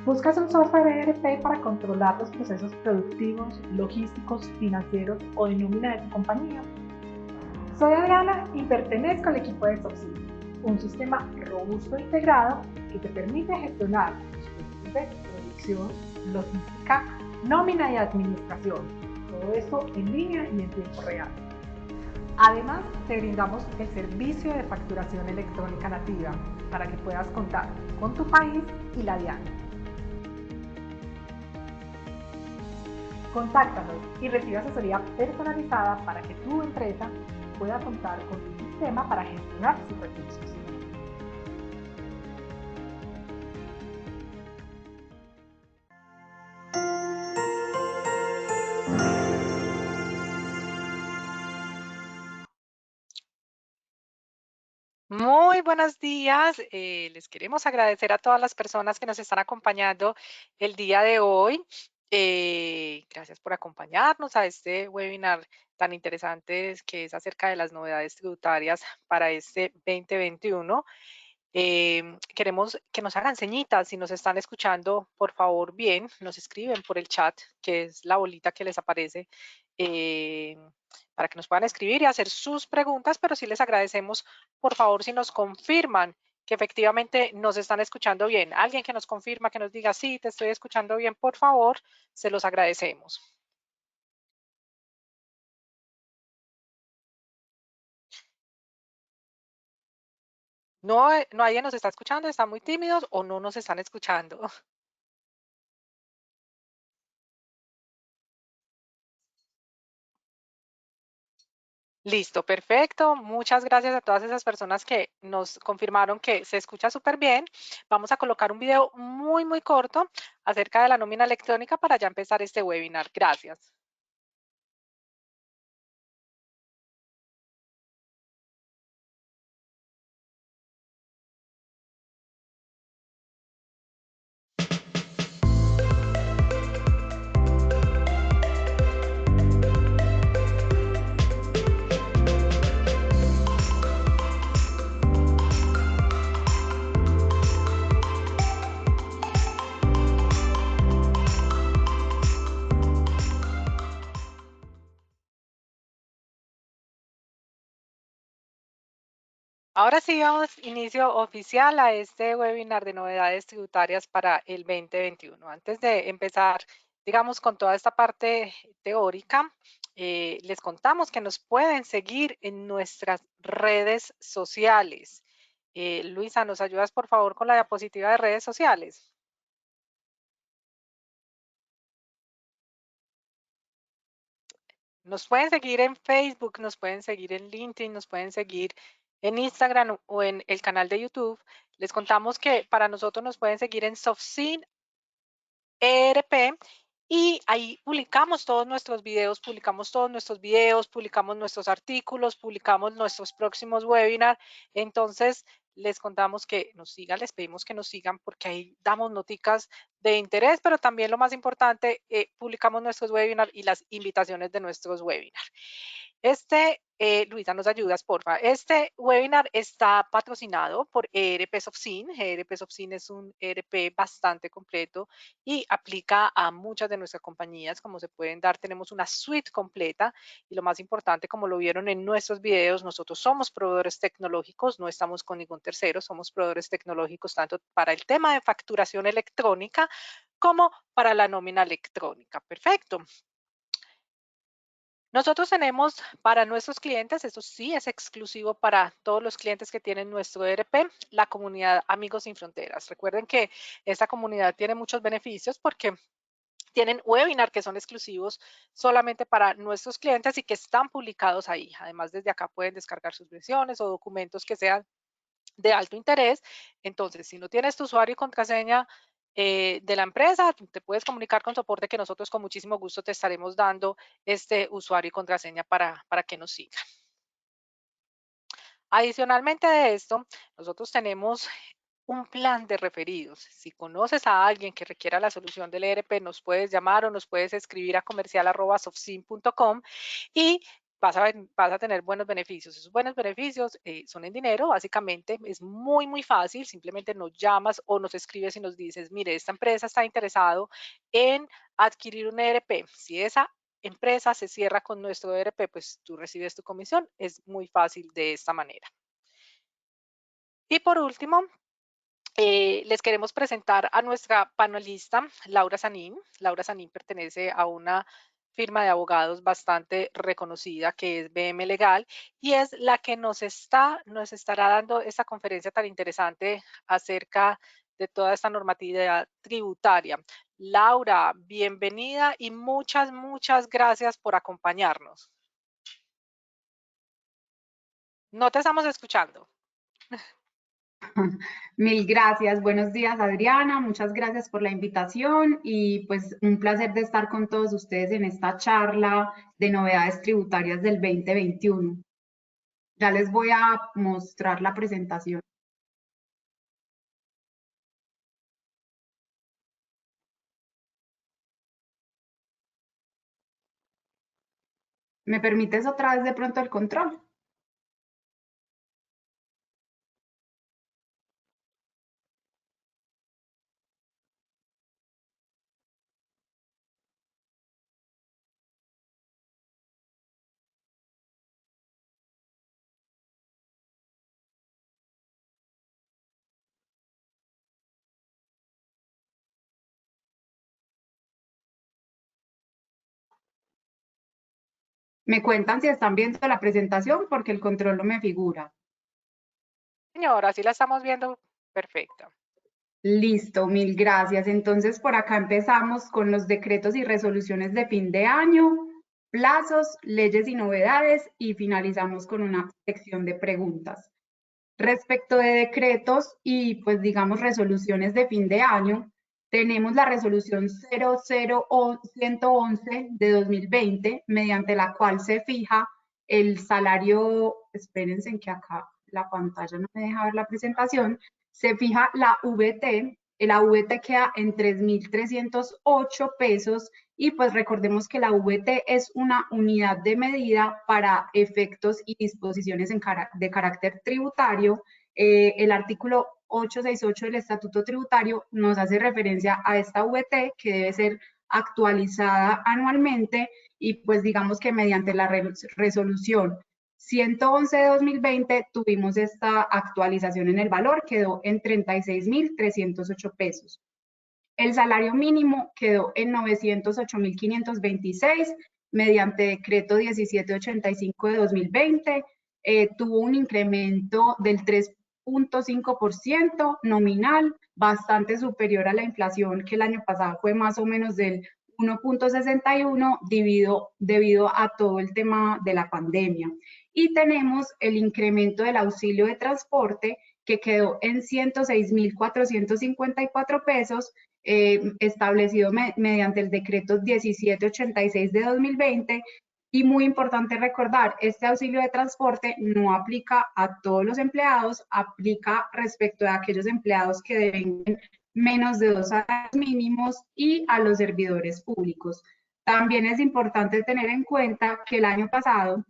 ¿Buscas un software ERP para controlar los procesos productivos, logísticos, financieros o de nómina de tu compañía? Soy Adriana y pertenezco al equipo de Softsim, un sistema robusto e integrado que te permite gestionar los procesos de producción, logística, nómina y administración. Todo esto en línea y en tiempo real. Además, te brindamos el servicio de facturación electrónica nativa para que puedas contar con tu país y la DIAN. Contáctanos y recibe asesoría personalizada para que tu empresa pueda contar con un sistema para gestionar sus recursos. Muy buenos días. Les queremos agradecer a todas las personas que nos están acompañando el día de hoy. Gracias por acompañarnos a este webinar tan interesante que es acerca de las novedades tributarias para este 2021. Queremos que nos hagan señitas si nos están escuchando, por favor, bien, nos escriben por el chat, que es la bolita que les aparece, eh, para que nos puedan escribir y hacer sus preguntas, pero sí les agradecemos, por favor, si nos confirman que efectivamente nos están escuchando bien. Alguien que nos confirma, que nos diga, sí, te estoy escuchando bien, por favor, se los agradecemos. No, nadie nos está escuchando, están muy tímidos o no nos están escuchando. Listo, perfecto. Muchas gracias a todas esas personas que nos confirmaron que se escucha súper bien. Vamos a colocar un video muy corto acerca de la nómina electrónica para ya empezar este webinar. Gracias. Ahora sí, damos inicio oficial a este webinar de novedades tributarias para el 2021. Antes de empezar, digamos, con toda esta parte teórica, les contamos que nos pueden seguir en nuestras redes sociales. Luisa, ¿nos ayudas por favor con la diapositiva de redes sociales? Nos pueden seguir en Facebook, nos pueden seguir en LinkedIn, nos pueden seguir en Instagram o en el canal de YouTube. Les contamos que para nosotros nos pueden seguir en Softsin ERP y ahí publicamos todos nuestros videos, publicamos nuestros artículos, publicamos nuestros próximos webinars. Entonces, les contamos que nos sigan, les pedimos que nos sigan porque ahí damos noticas de interés, pero también lo más importante, publicamos nuestros webinars y las invitaciones de nuestros webinars. Luisa, nos ayudas, porfa. Este webinar está patrocinado por ERP Softsin. ERP Softsin es un ERP bastante completo y aplica a muchas de nuestras compañías. Como se pueden dar, tenemos una suite completa y lo más importante, como lo vieron en nuestros videos, nosotros somos proveedores tecnológicos, no estamos con ningún tercero, somos proveedores tecnológicos tanto para el tema de facturación electrónica como para la nómina electrónica. Perfecto. Nosotros tenemos para nuestros clientes, eso sí es exclusivo para todos los clientes que tienen nuestro ERP, la comunidad Amigos Sin Fronteras. Recuerden que esta comunidad tiene muchos beneficios porque tienen webinar que son exclusivos solamente para nuestros clientes y que están publicados ahí. Además, desde acá pueden descargar sus versiones o documentos que sean de alto interés. Entonces, si no tienes tu usuario y contraseña de la empresa, te puedes comunicar con soporte que nosotros con muchísimo gusto te estaremos dando este usuario y contraseña para que nos siga. Adicionalmente de esto, nosotros tenemos un plan de referidos. Si conoces a alguien que requiera la solución del ERP, nos puedes llamar o nos puedes escribir a comercial@softsim.com y vas a tener buenos beneficios. Esos buenos beneficios son en dinero, básicamente. Es muy, muy fácil. Simplemente nos llamas o nos escribes y nos dices, mire, esta empresa está interesado en adquirir un ERP. Si esa empresa se cierra con nuestro ERP, pues tú recibes tu comisión. Es muy fácil de esta manera. Y por último, les queremos presentar a nuestra panelista, Laura Sanín. Laura Sanín pertenece a una firma de abogados bastante reconocida que es BM Legal y es la que nos estará dando esta conferencia tan interesante acerca de toda esta normatividad tributaria. Laura, bienvenida y muchas, muchas gracias por acompañarnos. No te estamos escuchando. Mil gracias. Buenos días, Adriana. Muchas gracias por la invitación y pues un placer de estar con todos ustedes en esta charla de novedades tributarias del 2021. Ya les voy a mostrar la presentación. ¿Me permites otra vez de pronto el control? Me cuentan si están viendo la presentación porque el control no me figura. Señora, sí la estamos viendo perfecta. Listo, mil gracias. Entonces, por acá empezamos con los decretos y resoluciones de fin de año, plazos, leyes y novedades y finalizamos con una sección de preguntas. Respecto de decretos y, pues, digamos, resoluciones de fin de año, tenemos la resolución 00111 de 2020, mediante la cual se fija el salario, espérense en que acá la pantalla no me deja ver la presentación, se fija la VT, la VT queda en 3.308 pesos y pues recordemos que la VT es una unidad de medida para efectos y disposiciones de carácter tributario. El artículo 868 del Estatuto Tributario nos hace referencia a esta VT que debe ser actualizada anualmente y pues digamos que mediante la resolución 111 de 2020 tuvimos esta actualización en el valor, quedó en 36.308 pesos. El salario mínimo quedó en 908.526 mediante decreto 1785 de 2020. Tuvo un incremento del 3.5% nominal, bastante superior a la inflación que el año pasado fue más o menos del 1.61 debido a todo el tema de la pandemia. Y tenemos el incremento del auxilio de transporte que quedó en 106.454 pesos, establecido mediante el decreto 1786 de 2020. Y muy importante recordar, este auxilio de transporte no aplica a todos los empleados, aplica respecto a aquellos empleados que deben menos de 2 salarios mínimos y a los servidores públicos. También es importante tener en cuenta que el año pasado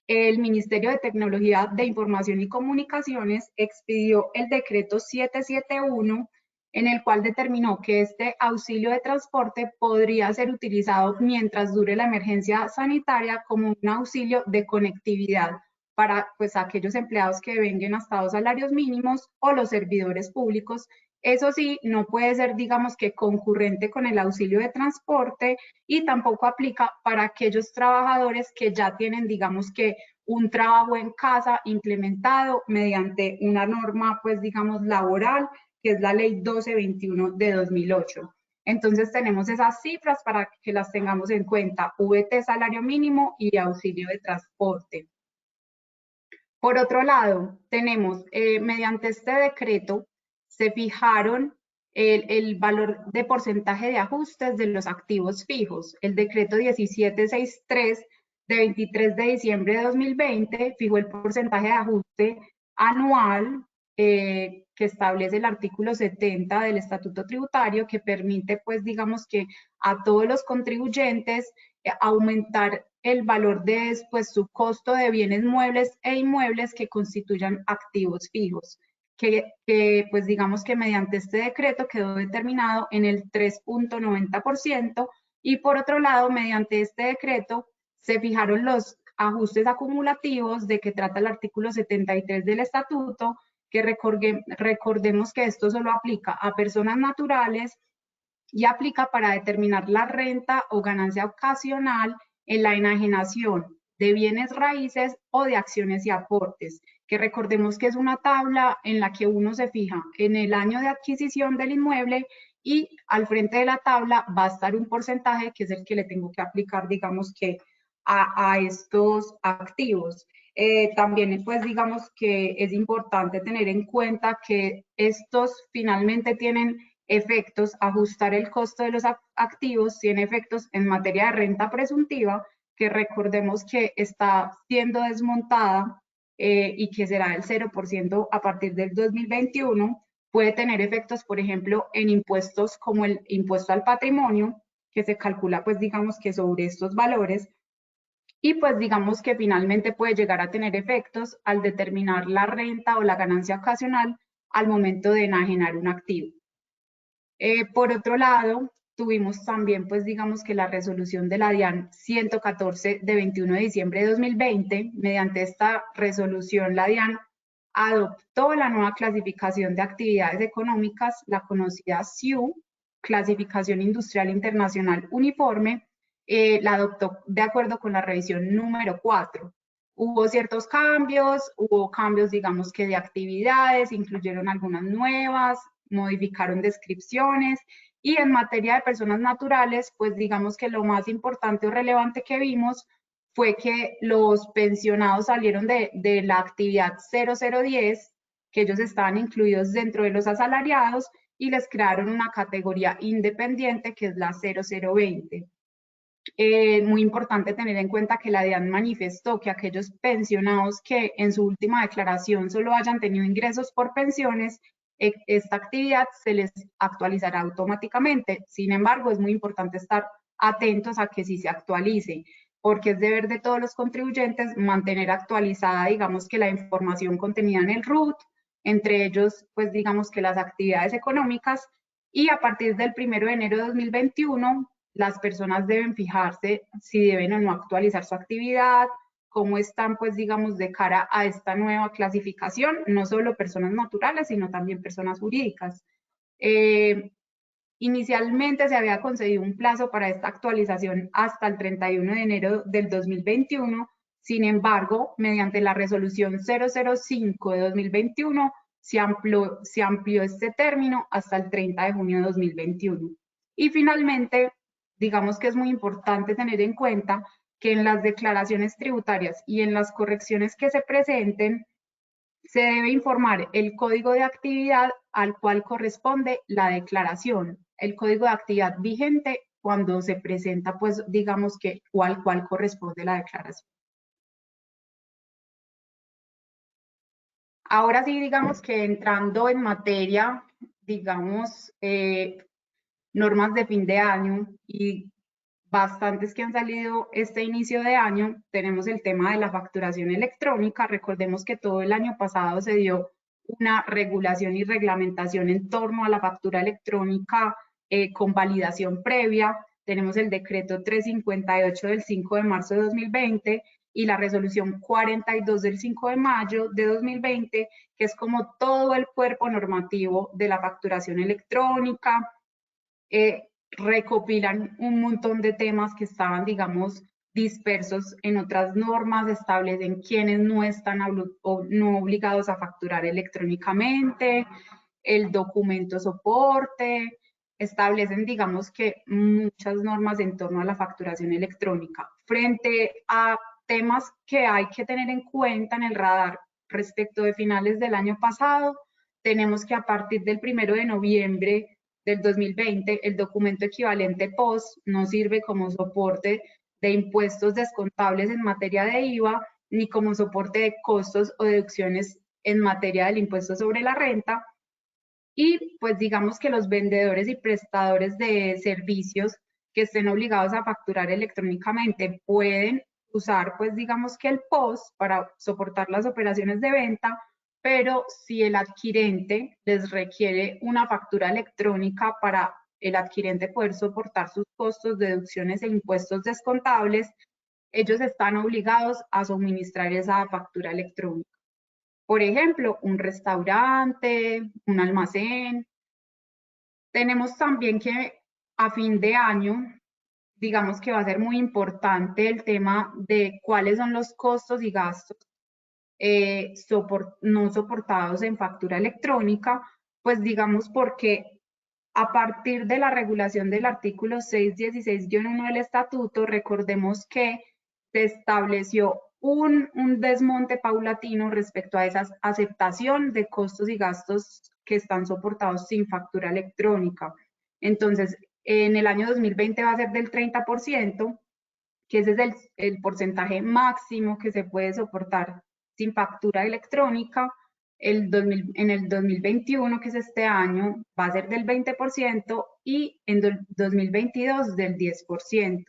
el Ministerio de Tecnología de Información y Comunicaciones expidió el decreto 771, en el cual determinó que este auxilio de transporte podría ser utilizado mientras dure la emergencia sanitaria como un auxilio de conectividad para pues, aquellos empleados que vengan hasta 2 salarios mínimos o los servidores públicos. Eso sí, no puede ser, digamos que concurrente con el auxilio de transporte y tampoco aplica para aquellos trabajadores que ya tienen, digamos que, un trabajo en casa implementado mediante una norma, pues, digamos, laboral, que es la ley 1221 de 2008. Entonces tenemos esas cifras para que las tengamos en cuenta, VT salario mínimo y auxilio de transporte. Por otro lado, tenemos, mediante este decreto, se fijaron el valor de porcentaje de ajustes de los activos fijos. El decreto 1763 de 23 de diciembre de 2020 fijó el porcentaje de ajuste anual que establece el artículo 70 del Estatuto Tributario, que permite, pues, digamos que a todos los contribuyentes aumentar el valor de pues, su costo de bienes muebles e inmuebles que constituyan activos fijos, que pues digamos que mediante este decreto quedó determinado en el 3.90%, y por otro lado, mediante este decreto se fijaron los ajustes acumulativos de que trata el artículo 73 del estatuto, que recordemos que esto solo aplica a personas naturales y aplica para determinar la renta o ganancia ocasional en la enajenación de bienes raíces o de acciones y aportes, que recordemos que es una tabla en la que uno se fija en el año de adquisición del inmueble y al frente de la tabla va a estar un porcentaje que es el que le tengo que aplicar, digamos que a estos activos. También pues digamos que es importante tener en cuenta que estos finalmente tienen efectos, ajustar el costo de los activos tiene efectos en materia de renta presuntiva, que recordemos que está siendo desmontada y que será del 0% a partir del 2021, puede tener efectos, por ejemplo, en impuestos como el impuesto al patrimonio, que se calcula pues digamos que sobre estos valores, y pues digamos que finalmente puede llegar a tener efectos al determinar la renta o la ganancia ocasional al momento de enajenar un activo. Por otro lado, tuvimos también, pues digamos que la resolución de la DIAN 114 de 21 de diciembre de 2020. Mediante esta resolución, la DIAN adoptó la nueva clasificación de actividades económicas, la conocida SIU, Clasificación Industrial Internacional Uniforme, la adoptó de acuerdo con la revisión número 4. Hubo ciertos cambios, digamos que de actividades, incluyeron algunas nuevas, modificaron descripciones, y en materia de personas naturales, pues digamos que lo más importante o relevante que vimos fue que los pensionados salieron de la actividad 0010, que ellos estaban incluidos dentro de los asalariados, y les crearon una categoría independiente que es la 0020. Muy importante tener en cuenta que la DIAN manifestó que aquellos pensionados que en su última declaración solo hayan tenido ingresos por pensiones, esta actividad se les actualizará automáticamente. Sin embargo, es muy importante estar atentos a que sí se actualice, porque es deber de todos los contribuyentes mantener actualizada, digamos que la información contenida en el RUT, entre ellos, pues digamos que las actividades económicas, y a partir del 1 de enero de 2021, las personas deben fijarse si deben o no actualizar su actividad, cómo están, pues digamos, de cara a esta nueva clasificación, no solo personas naturales, sino también personas jurídicas. Inicialmente se había concedido un plazo para esta actualización hasta el 31 de enero del 2021, sin embargo, mediante la resolución 005 de 2021, se amplió este término hasta el 30 de junio de 2021. Y finalmente, digamos que es muy importante tener en cuenta que en las declaraciones tributarias y en las correcciones que se presenten, se debe informar el código de actividad al cual corresponde la declaración, el código de actividad vigente cuando se presenta, pues digamos que al cual corresponde la declaración. Ahora sí, digamos que entrando en materia, digamos, normas de fin de año y bastantes que han salido este inicio de año, tenemos el tema de la facturación electrónica. Recordemos que todo el año pasado se dio una regulación y reglamentación en torno a la factura electrónica con validación previa. Tenemos el decreto 358 del 5 de marzo de 2020 y la resolución 42 del 5 de mayo de 2020, que es como todo el cuerpo normativo de la facturación electrónica. Recopilan un montón de temas que estaban, digamos, dispersos en otras normas, establecen quiénes no están o no obligados a facturar electrónicamente, el documento soporte, establecen, digamos que muchas normas en torno a la facturación electrónica. Frente a temas que hay que tener en cuenta en el radar respecto de finales del año pasado, tenemos que a partir del 1 de noviembre del 2020, el documento equivalente POS no sirve como soporte de impuestos descontables en materia de IVA, ni como soporte de costos o deducciones en materia del impuesto sobre la renta. Y pues digamos que los vendedores y prestadores de servicios que estén obligados a facturar electrónicamente pueden usar, pues digamos que el POS para soportar las operaciones de venta, pero si el adquirente les requiere una factura electrónica para el adquirente poder soportar sus costos, deducciones e impuestos descontables, ellos están obligados a suministrar esa factura electrónica. Por ejemplo, un restaurante, un almacén. Tenemos también que a fin de año, digamos que va a ser muy importante el tema de cuáles son los costos y gastos no soportados en factura electrónica, pues digamos porque a partir de la regulación del artículo 616-1 del estatuto, recordemos que se estableció un desmonte paulatino respecto a esa aceptación de costos y gastos que están soportados sin factura electrónica. Entonces, en el año 2020 va a ser del 30%, que ese es el porcentaje máximo que se puede soportar sin factura electrónica. En el 2021, que es este año, va a ser del 20% y en 2022 del 10%.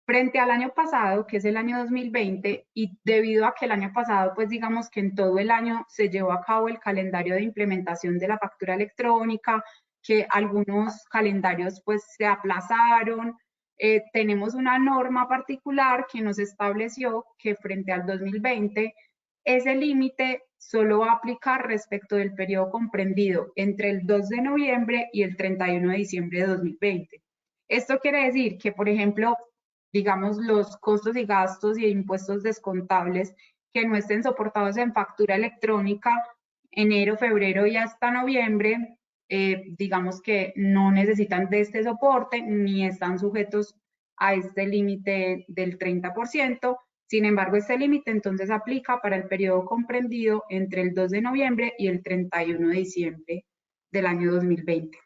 Frente al año pasado, que es el año 2020, y debido a que el año pasado, pues digamos que en todo el año se llevó a cabo el calendario de implementación de la factura electrónica, que algunos calendarios pues se aplazaron, tenemos una norma particular que nos estableció que frente al 2020, ese límite solo va a aplicar respecto del periodo comprendido entre el 2 de noviembre y el 31 de diciembre de 2020. Esto quiere decir que, por ejemplo, digamos, los costos y gastos y impuestos descontables que no estén soportados en factura electrónica, enero, febrero y hasta noviembre, digamos que no necesitan de este soporte ni están sujetos a este límite del 30%. Sin embargo, este límite entonces aplica para el periodo comprendido entre el 2 de noviembre y el 31 de diciembre del año 2020.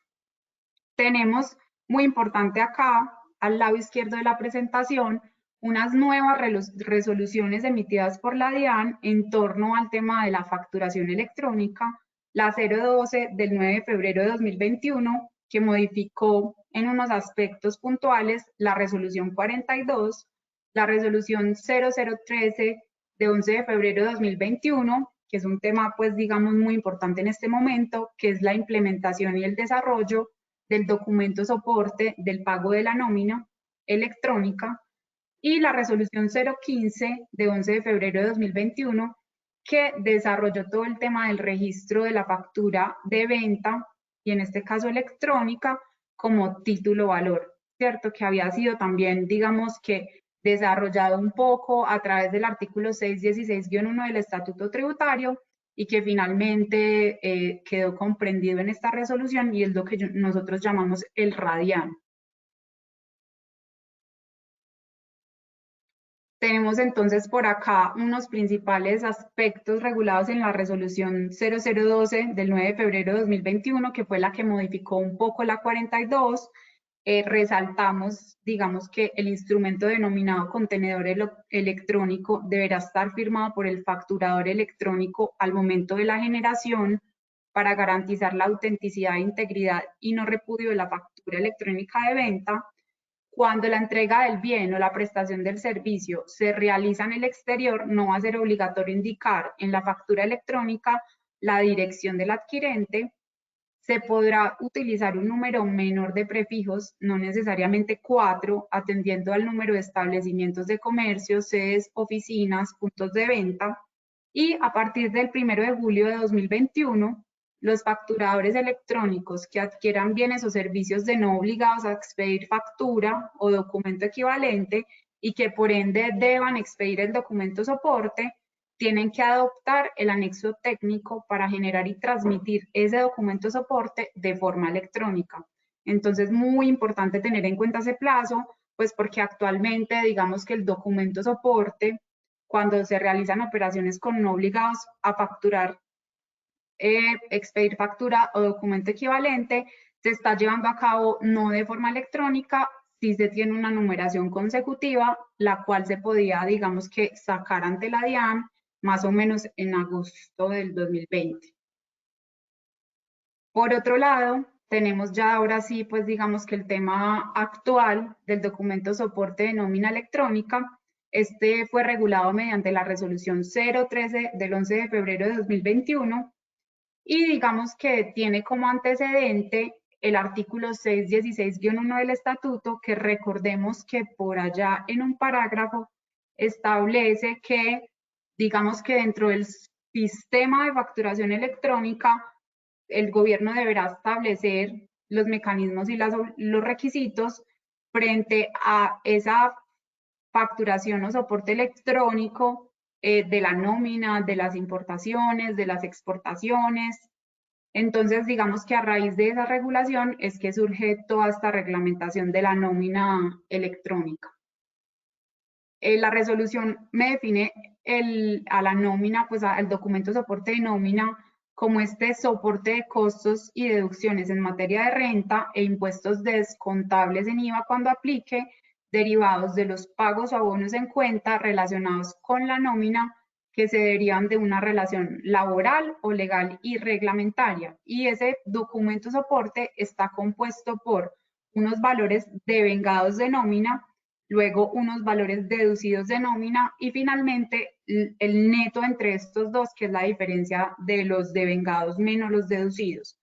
Tenemos, muy importante acá, al lado izquierdo de la presentación, unas nuevas resoluciones emitidas por la DIAN en torno al tema de la facturación electrónica, la 012 del 9 de febrero de 2021, que modificó en unos aspectos puntuales la resolución 42, la resolución 0013 de 11 de febrero de 2021, que es un tema, pues, digamos, muy importante en este momento, que es la implementación y el desarrollo del documento soporte del pago de la nómina electrónica, y la resolución 015 de 11 de febrero de 2021, que desarrolló todo el tema del registro de la factura de venta, y en este caso electrónica, como título valor, ¿cierto? Que había sido también, digamos que, desarrollado un poco a través del artículo 616-1 del Estatuto Tributario, y que finalmente quedó comprendido en esta resolución, y es lo que nosotros llamamos el RADIAN. Tenemos entonces por acá unos principales aspectos regulados en la resolución 0012 del 9 de febrero de 2021, que fue la que modificó un poco la 42. Resaltamos, digamos, que el instrumento denominado contenedor electrónico deberá estar firmado por el facturador electrónico al momento de la generación para garantizar la autenticidad, integridad y no repudio de la factura electrónica de venta. Cuando la entrega del bien o la prestación del servicio se realiza en el exterior, no va a ser obligatorio indicar en la factura electrónica la dirección del adquirente. Se podrá utilizar un número menor de prefijos, no necesariamente 4, atendiendo al número de establecimientos de comercio, sedes, oficinas, puntos de venta. Y a partir del 1 de julio de 2021, los facturadores electrónicos que adquieran bienes o servicios de no obligados a expedir factura o documento equivalente y que por ende deban expedir el documento soporte, tienen que adoptar el anexo técnico para generar y transmitir ese documento soporte de forma electrónica. Entonces, muy importante tener en cuenta ese plazo, pues porque actualmente, digamos que el documento soporte, cuando se realizan operaciones con no obligados a facturar, expedir factura o documento equivalente, se está llevando a cabo no de forma electrónica, si se tiene una numeración consecutiva, la cual se podía, digamos que, sacar ante la DIAN más o menos en agosto del 2020. Por otro lado, tenemos ya ahora sí, pues digamos que el tema actual del documento soporte de nómina electrónica. Este fue regulado mediante la resolución 013 del 11 de febrero de 2021 y digamos que tiene como antecedente el artículo 616-1 del estatuto, que recordemos que por allá en un parágrafo establece que, digamos que dentro del sistema de facturación electrónica, el gobierno deberá establecer los mecanismos y los requisitos frente a esa facturación o soporte electrónico de la nómina, de las importaciones, de las exportaciones. Entonces, digamos que a raíz de esa regulación es que surge toda esta reglamentación de la nómina electrónica. La resolución me define a la nómina, pues al documento soporte de nómina, como este soporte de costos y deducciones en materia de renta e impuestos descontables en IVA cuando aplique, derivados de los pagos o abonos en cuenta relacionados con la nómina que se derivan de una relación laboral o legal y reglamentaria. Y ese documento soporte está compuesto por unos valores devengados de nómina, luego unos valores deducidos de nómina y finalmente el neto entre estos dos, que es la diferencia de los devengados menos los deducidos.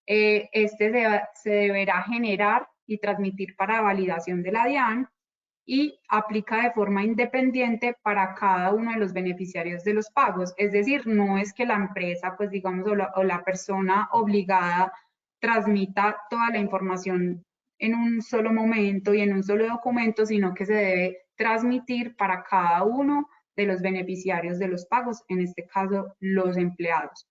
Este se deberá generar y transmitir para validación de la DIAN y aplica de forma independiente para cada uno de los beneficiarios de los pagos. Es decir, no es que la empresa, pues digamos, o la persona obligada transmita toda la información en un solo momento y en un solo documento, sino que se debe transmitir para cada uno de los beneficiarios de los pagos, en este caso, los empleados.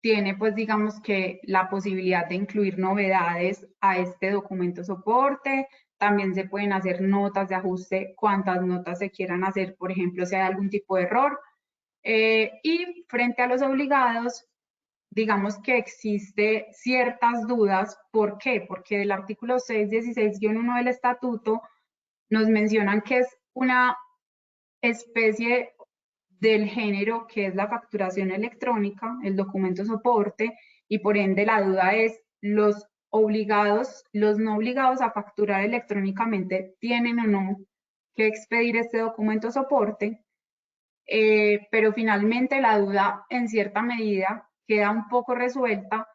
Tiene, pues, digamos que la posibilidad de incluir novedades a este documento soporte. También se pueden hacer notas de ajuste, cuantas notas se quieran hacer, por ejemplo, si hay algún tipo de error. Y frente a los obligados, digamos que existe ciertas dudas. ¿Por qué? Porque el artículo 616-1 del estatuto nos mencionan que es una especie del género que es la facturación electrónica, el documento soporte, y por ende la duda es, los no obligados a facturar electrónicamente tienen o no que expedir este documento soporte, pero finalmente la duda en cierta medida queda un poco resuelta,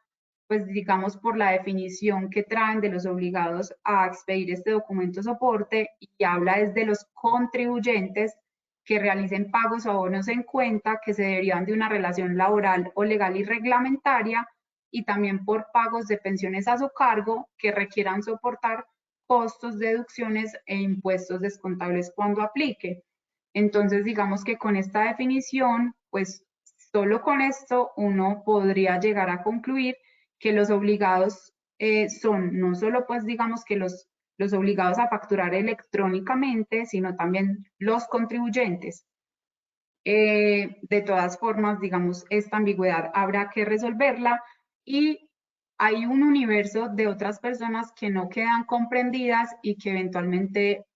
pues digamos por la definición que traen de los obligados a expedir este documento soporte, y habla desde los contribuyentes que realicen pagos o abonos en cuenta que se derivan de una relación laboral o legal y reglamentaria, y también por pagos de pensiones a su cargo que requieran soportar costos, deducciones e impuestos descontables cuando aplique. Entonces, digamos que con esta definición, pues solo con esto uno podría llegar a concluir que los obligados son no solo, pues digamos que los obligados a facturar electrónicamente, sino también los contribuyentes. De todas formas, digamos, esta ambigüedad habrá que resolverla, y hay un universo de otras personas que no quedan comprendidas y que eventualmente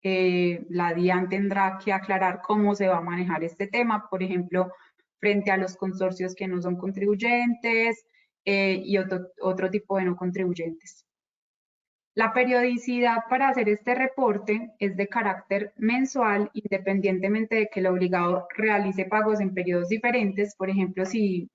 la DIAN tendrá que aclarar cómo se va a manejar este tema, por ejemplo, frente a los consorcios que no son contribuyentes y otro tipo de no contribuyentes. La periodicidad para hacer este reporte es de carácter mensual, independientemente de que el obligado realice pagos en periodos diferentes. Por ejemplo, si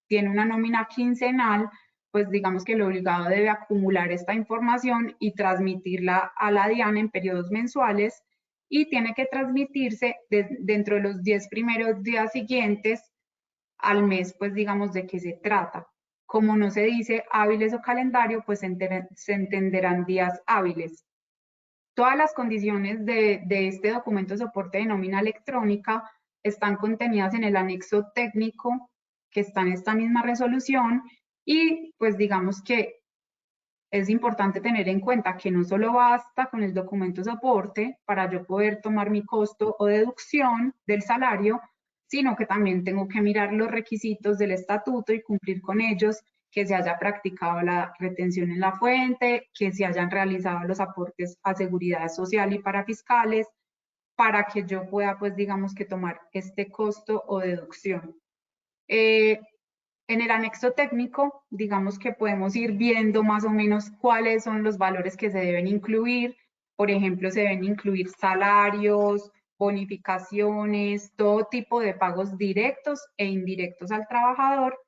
tiene una nómina quincenal, pues digamos que el obligado debe acumular esta información y transmitirla a la DIAN en periodos mensuales, y tiene que transmitirse dentro de los 10 primeros días siguientes al mes, pues digamos de qué se trata. Como no se dice hábiles o calendario, pues se entenderán días hábiles. Todas las condiciones de este documento de soporte de nómina electrónica están contenidas en el anexo técnico que está en esta misma resolución, y pues digamos que es importante tener en cuenta que no solo basta con el documento soporte para yo poder tomar mi costo o deducción del salario, sino que también tengo que mirar los requisitos del estatuto y cumplir con ellos, que se haya practicado la retención en la fuente, que se hayan realizado los aportes a seguridad social y para fiscales, para que yo pueda, pues digamos que tomar este costo o deducción. En el anexo técnico, digamos que podemos ir viendo más o menos cuáles son los valores que se deben incluir. Por ejemplo, se deben incluir salarios, bonificaciones, todo tipo de pagos directos e indirectos al trabajador.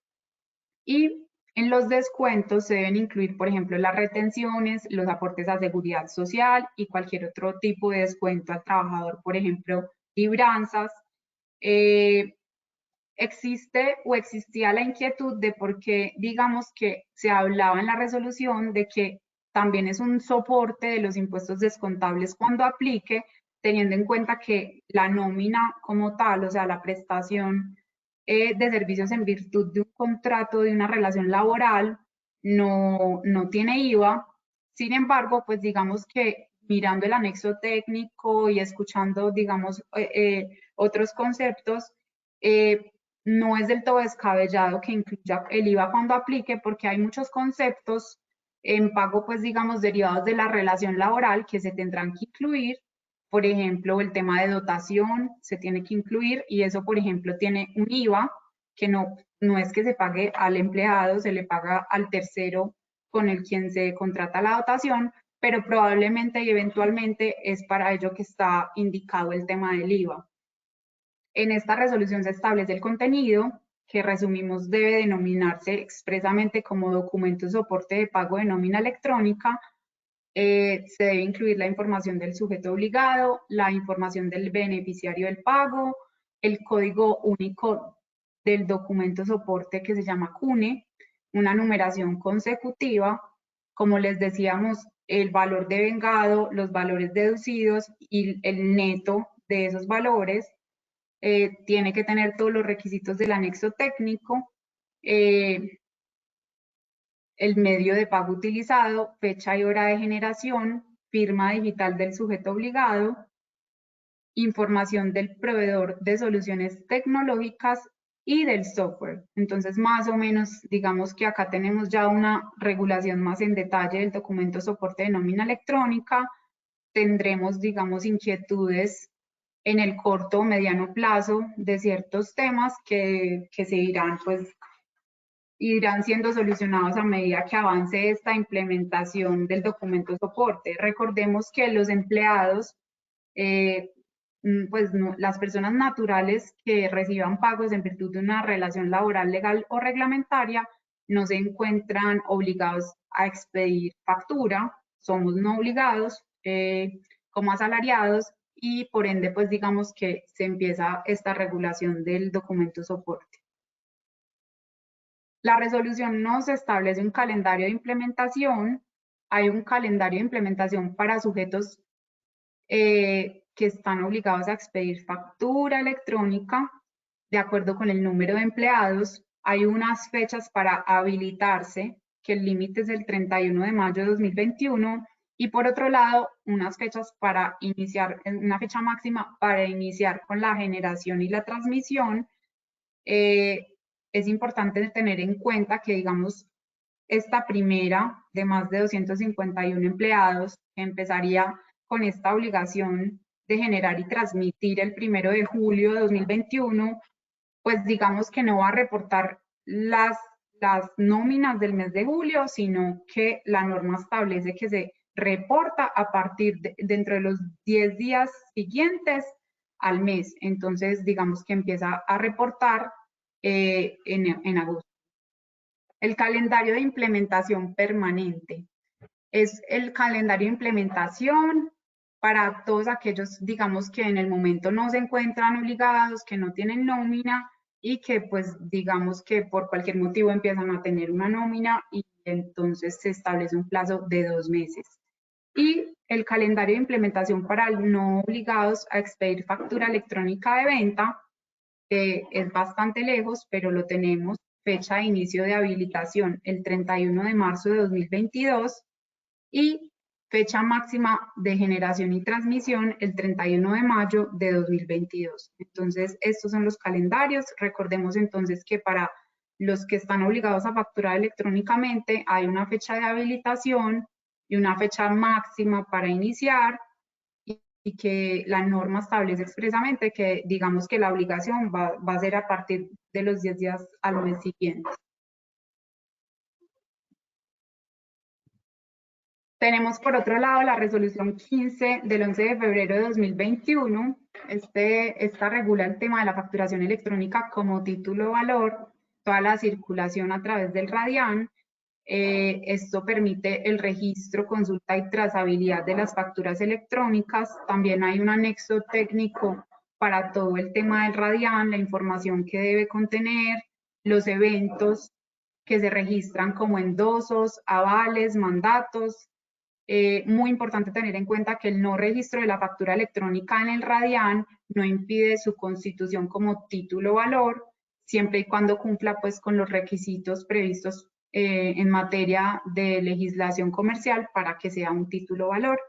Y en los descuentos se deben incluir, por ejemplo, las retenciones, los aportes a seguridad social y cualquier otro tipo de descuento al trabajador, por ejemplo, libranzas. Existe o existía la inquietud de por qué, digamos que se hablaba en la resolución de que también es un soporte de los impuestos descontables cuando aplique, teniendo en cuenta que la nómina como tal, o sea, la prestación de servicios en virtud de un contrato, de una relación laboral, no tiene IVA. Sin embargo, pues digamos que mirando el anexo técnico y escuchando, digamos, otros conceptos, no es del todo descabellado que incluya el IVA cuando aplique, porque hay muchos conceptos en pago, pues digamos, derivados de la relación laboral que se tendrán que incluir. Por ejemplo, el tema de dotación se tiene que incluir y eso, por ejemplo, tiene un IVA que no es que se pague al empleado, se le paga al tercero con el quien se contrata la dotación, pero probablemente y eventualmente es para ello que está indicado el tema del IVA. En esta resolución se establece el contenido, que resumimos debe denominarse expresamente como documento de soporte de pago de nómina electrónica. Se debe incluir la información del sujeto obligado, la información del beneficiario del pago, el código único del documento soporte que se llama CUNE, una numeración consecutiva, como les decíamos, el valor devengado, los valores deducidos y el neto de esos valores. Tiene que tener todos los requisitos del anexo técnico, el medio de pago utilizado, fecha y hora de generación, firma digital del sujeto obligado, información del proveedor de soluciones tecnológicas y del software. Entonces, más o menos, digamos que acá tenemos ya una regulación más en detalle del documento soporte de nómina electrónica. Tendremos, digamos, inquietudes en el corto o mediano plazo de ciertos temas que se irán siendo solucionados a medida que avance esta implementación del documento soporte. Recordemos que los empleados, pues no, las personas naturales que reciban pagos en virtud de una relación laboral, legal o reglamentaria, no se encuentran obligados a expedir factura, somos no obligados como asalariados y por ende, pues digamos que se empieza esta regulación del documento soporte. La resolución nos establece un calendario de implementación. Hay un calendario de implementación para sujetos que están obligados a expedir factura electrónica de acuerdo con el número de empleados. Hay unas fechas para habilitarse, que el límite es el 31 de mayo de 2021. Y por otro lado, unas fechas para iniciar, una fecha máxima para iniciar con la generación y la transmisión. Es importante tener en cuenta que, digamos, esta primera de más de 251 empleados, que empezaría con esta obligación de generar y transmitir el 1 de julio de 2021, pues digamos que no va a reportar las nóminas del mes de julio, sino que la norma establece que se reporta a partir dentro de los 10 días siguientes al mes. Entonces, digamos que empieza a reportar en agosto. El calendario de implementación permanente. Es el calendario de implementación para todos aquellos, digamos, que en el momento no se encuentran obligados, que no tienen nómina y que, pues, digamos que por cualquier motivo empiezan a tener una nómina y entonces se establece un plazo de 2 meses. Y el calendario de implementación para no obligados a expedir factura electrónica de venta, es bastante lejos, pero lo tenemos. Fecha de inicio de habilitación el 31 de marzo de 2022 y fecha máxima de generación y transmisión el 31 de mayo de 2022. Entonces, estos son los calendarios. Recordemos entonces que para los que están obligados a facturar electrónicamente hay una fecha de habilitación y una fecha máxima para iniciar y que la norma establece expresamente que digamos que la obligación va a ser a partir de los 10 días al mes siguiente. Tenemos por otro lado la resolución 15 del 11 de febrero de 2021. Esta regula el tema de la facturación electrónica como título valor, toda la circulación a través del RADIAN. Esto permite el registro, consulta y trazabilidad de las facturas electrónicas. También hay un anexo técnico para todo el tema del RADIAN, la información que debe contener, los eventos que se registran como endosos, avales, mandatos. Muy importante tener en cuenta que el no registro de la factura electrónica en el RADIAN no impide su constitución como título valor, siempre y cuando cumpla pues con los requisitos previstos en materia de legislación comercial para que sea un título valor.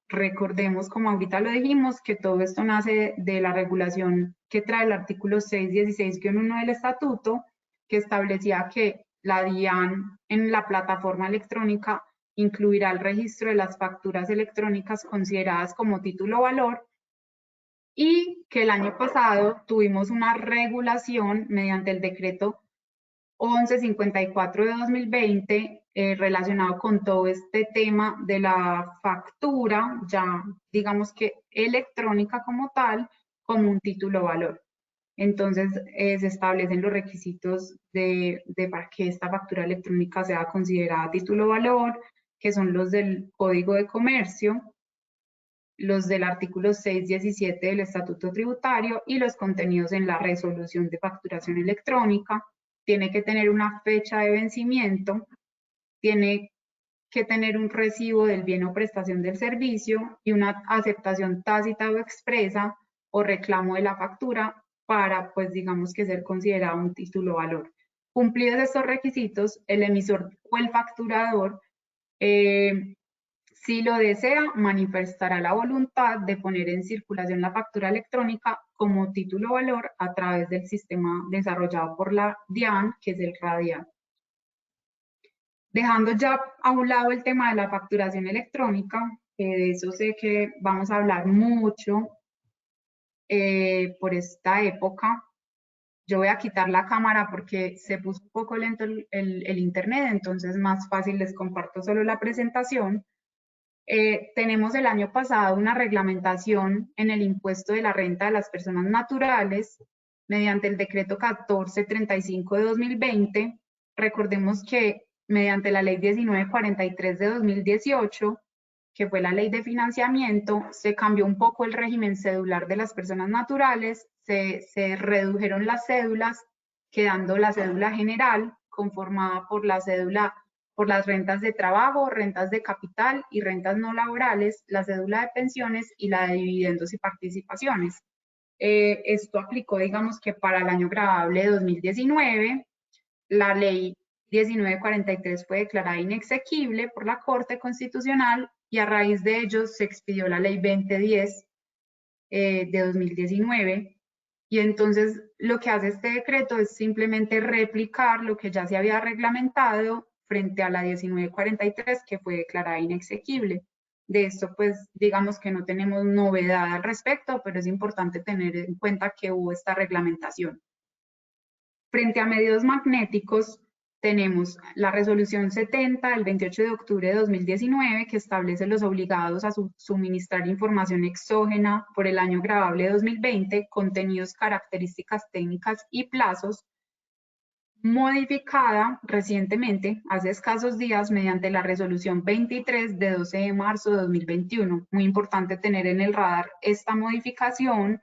Recordemos, como ahorita lo dijimos, que todo esto nace de la regulación que trae el artículo 616-1 del estatuto, que establecía que la DIAN en la plataforma electrónica incluirá el registro de las facturas electrónicas consideradas como título valor, y que el año pasado tuvimos una regulación mediante el decreto 1154 de 2020 relacionado con todo este tema de la factura, ya digamos que electrónica como tal, como un título valor. Entonces se establecen los requisitos para que esta factura electrónica sea considerada título valor, que son los del Código de Comercio, los del artículo 617 del Estatuto Tributario y los contenidos en la resolución de facturación electrónica. Tiene que tener una fecha de vencimiento, tiene que tener un recibo del bien o prestación del servicio y una aceptación tácita o expresa o reclamo de la factura para, pues digamos que ser considerado un título valor. Cumplidos estos requisitos, el emisor o el facturador, si lo desea, manifestará la voluntad de poner en circulación la factura electrónica como título valor a través del sistema desarrollado por la DIAN, que es el RADIAN. Dejando ya a un lado el tema de la facturación electrónica, que de eso sé que vamos a hablar mucho por esta época. Yo voy a quitar la cámara porque se puso un poco lento el internet, entonces más fácil les comparto solo la presentación. Tenemos el año pasado una reglamentación en el impuesto de la renta de las personas naturales mediante el decreto 1435 de 2020. Recordemos que mediante la ley 1943 de 2018, que fue la ley de financiamiento, se cambió un poco el régimen cedular de las personas naturales, se redujeron las cédulas, quedando la cédula general conformada por la cédula por las rentas de trabajo, rentas de capital y rentas no laborales, la cédula de pensiones y la de dividendos y participaciones. Esto aplicó, digamos que para el año grabable de 2019, la ley 1943 fue declarada inexequible por la Corte Constitucional y a raíz de ello se expidió la ley 2010 de 2019. Y entonces lo que hace este decreto es simplemente replicar lo que ya se había reglamentado frente a la 1943, que fue declarada inexequible. De esto, pues, digamos que no tenemos novedad al respecto, pero es importante tener en cuenta que hubo esta reglamentación. Frente a medios magnéticos, tenemos la resolución 70 del 28 de octubre de 2019, que establece los obligados a suministrar información exógena por el año grabable de 2020, contenidos, características técnicas y plazos, modificada recientemente, hace escasos días, mediante la resolución 23 de 12 de marzo de 2021. Muy importante tener en el radar esta modificación.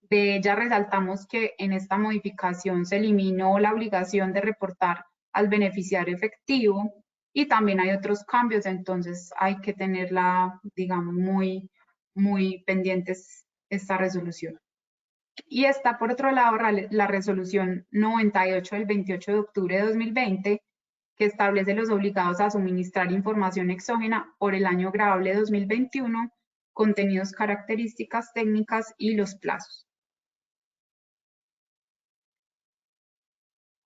De ella resaltamos que en esta modificación se eliminó la obligación de reportar al beneficiario efectivo y también hay otros cambios, entonces hay que tenerla, digamos, muy pendientes esta resolución. Y está por otro lado la resolución 98 del 28 de octubre de 2020, que establece los obligados a suministrar información exógena por el año grabable 2021, contenidos, características técnicas y los plazos.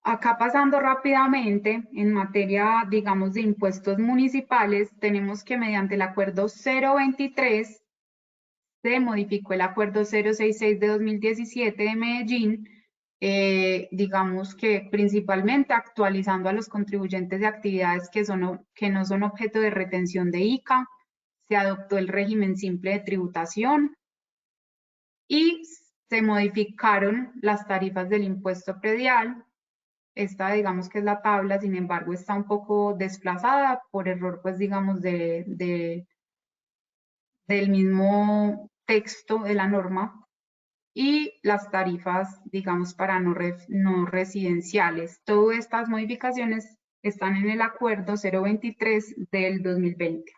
Acá pasando rápidamente, en materia, digamos, de impuestos municipales, tenemos que mediante el acuerdo 023 se modificó el acuerdo 066 de 2017 de Medellín, digamos que principalmente actualizando a los contribuyentes de actividades que no son objeto de retención de ICA. Se adoptó el régimen simple de tributación y se modificaron las tarifas del impuesto predial. Esta, digamos que es la tabla, sin embargo, está un poco desplazada por error, pues, digamos, del mismo texto de la norma. Y las tarifas, digamos, para no residenciales. Todas estas modificaciones están en el acuerdo 023 del 2020.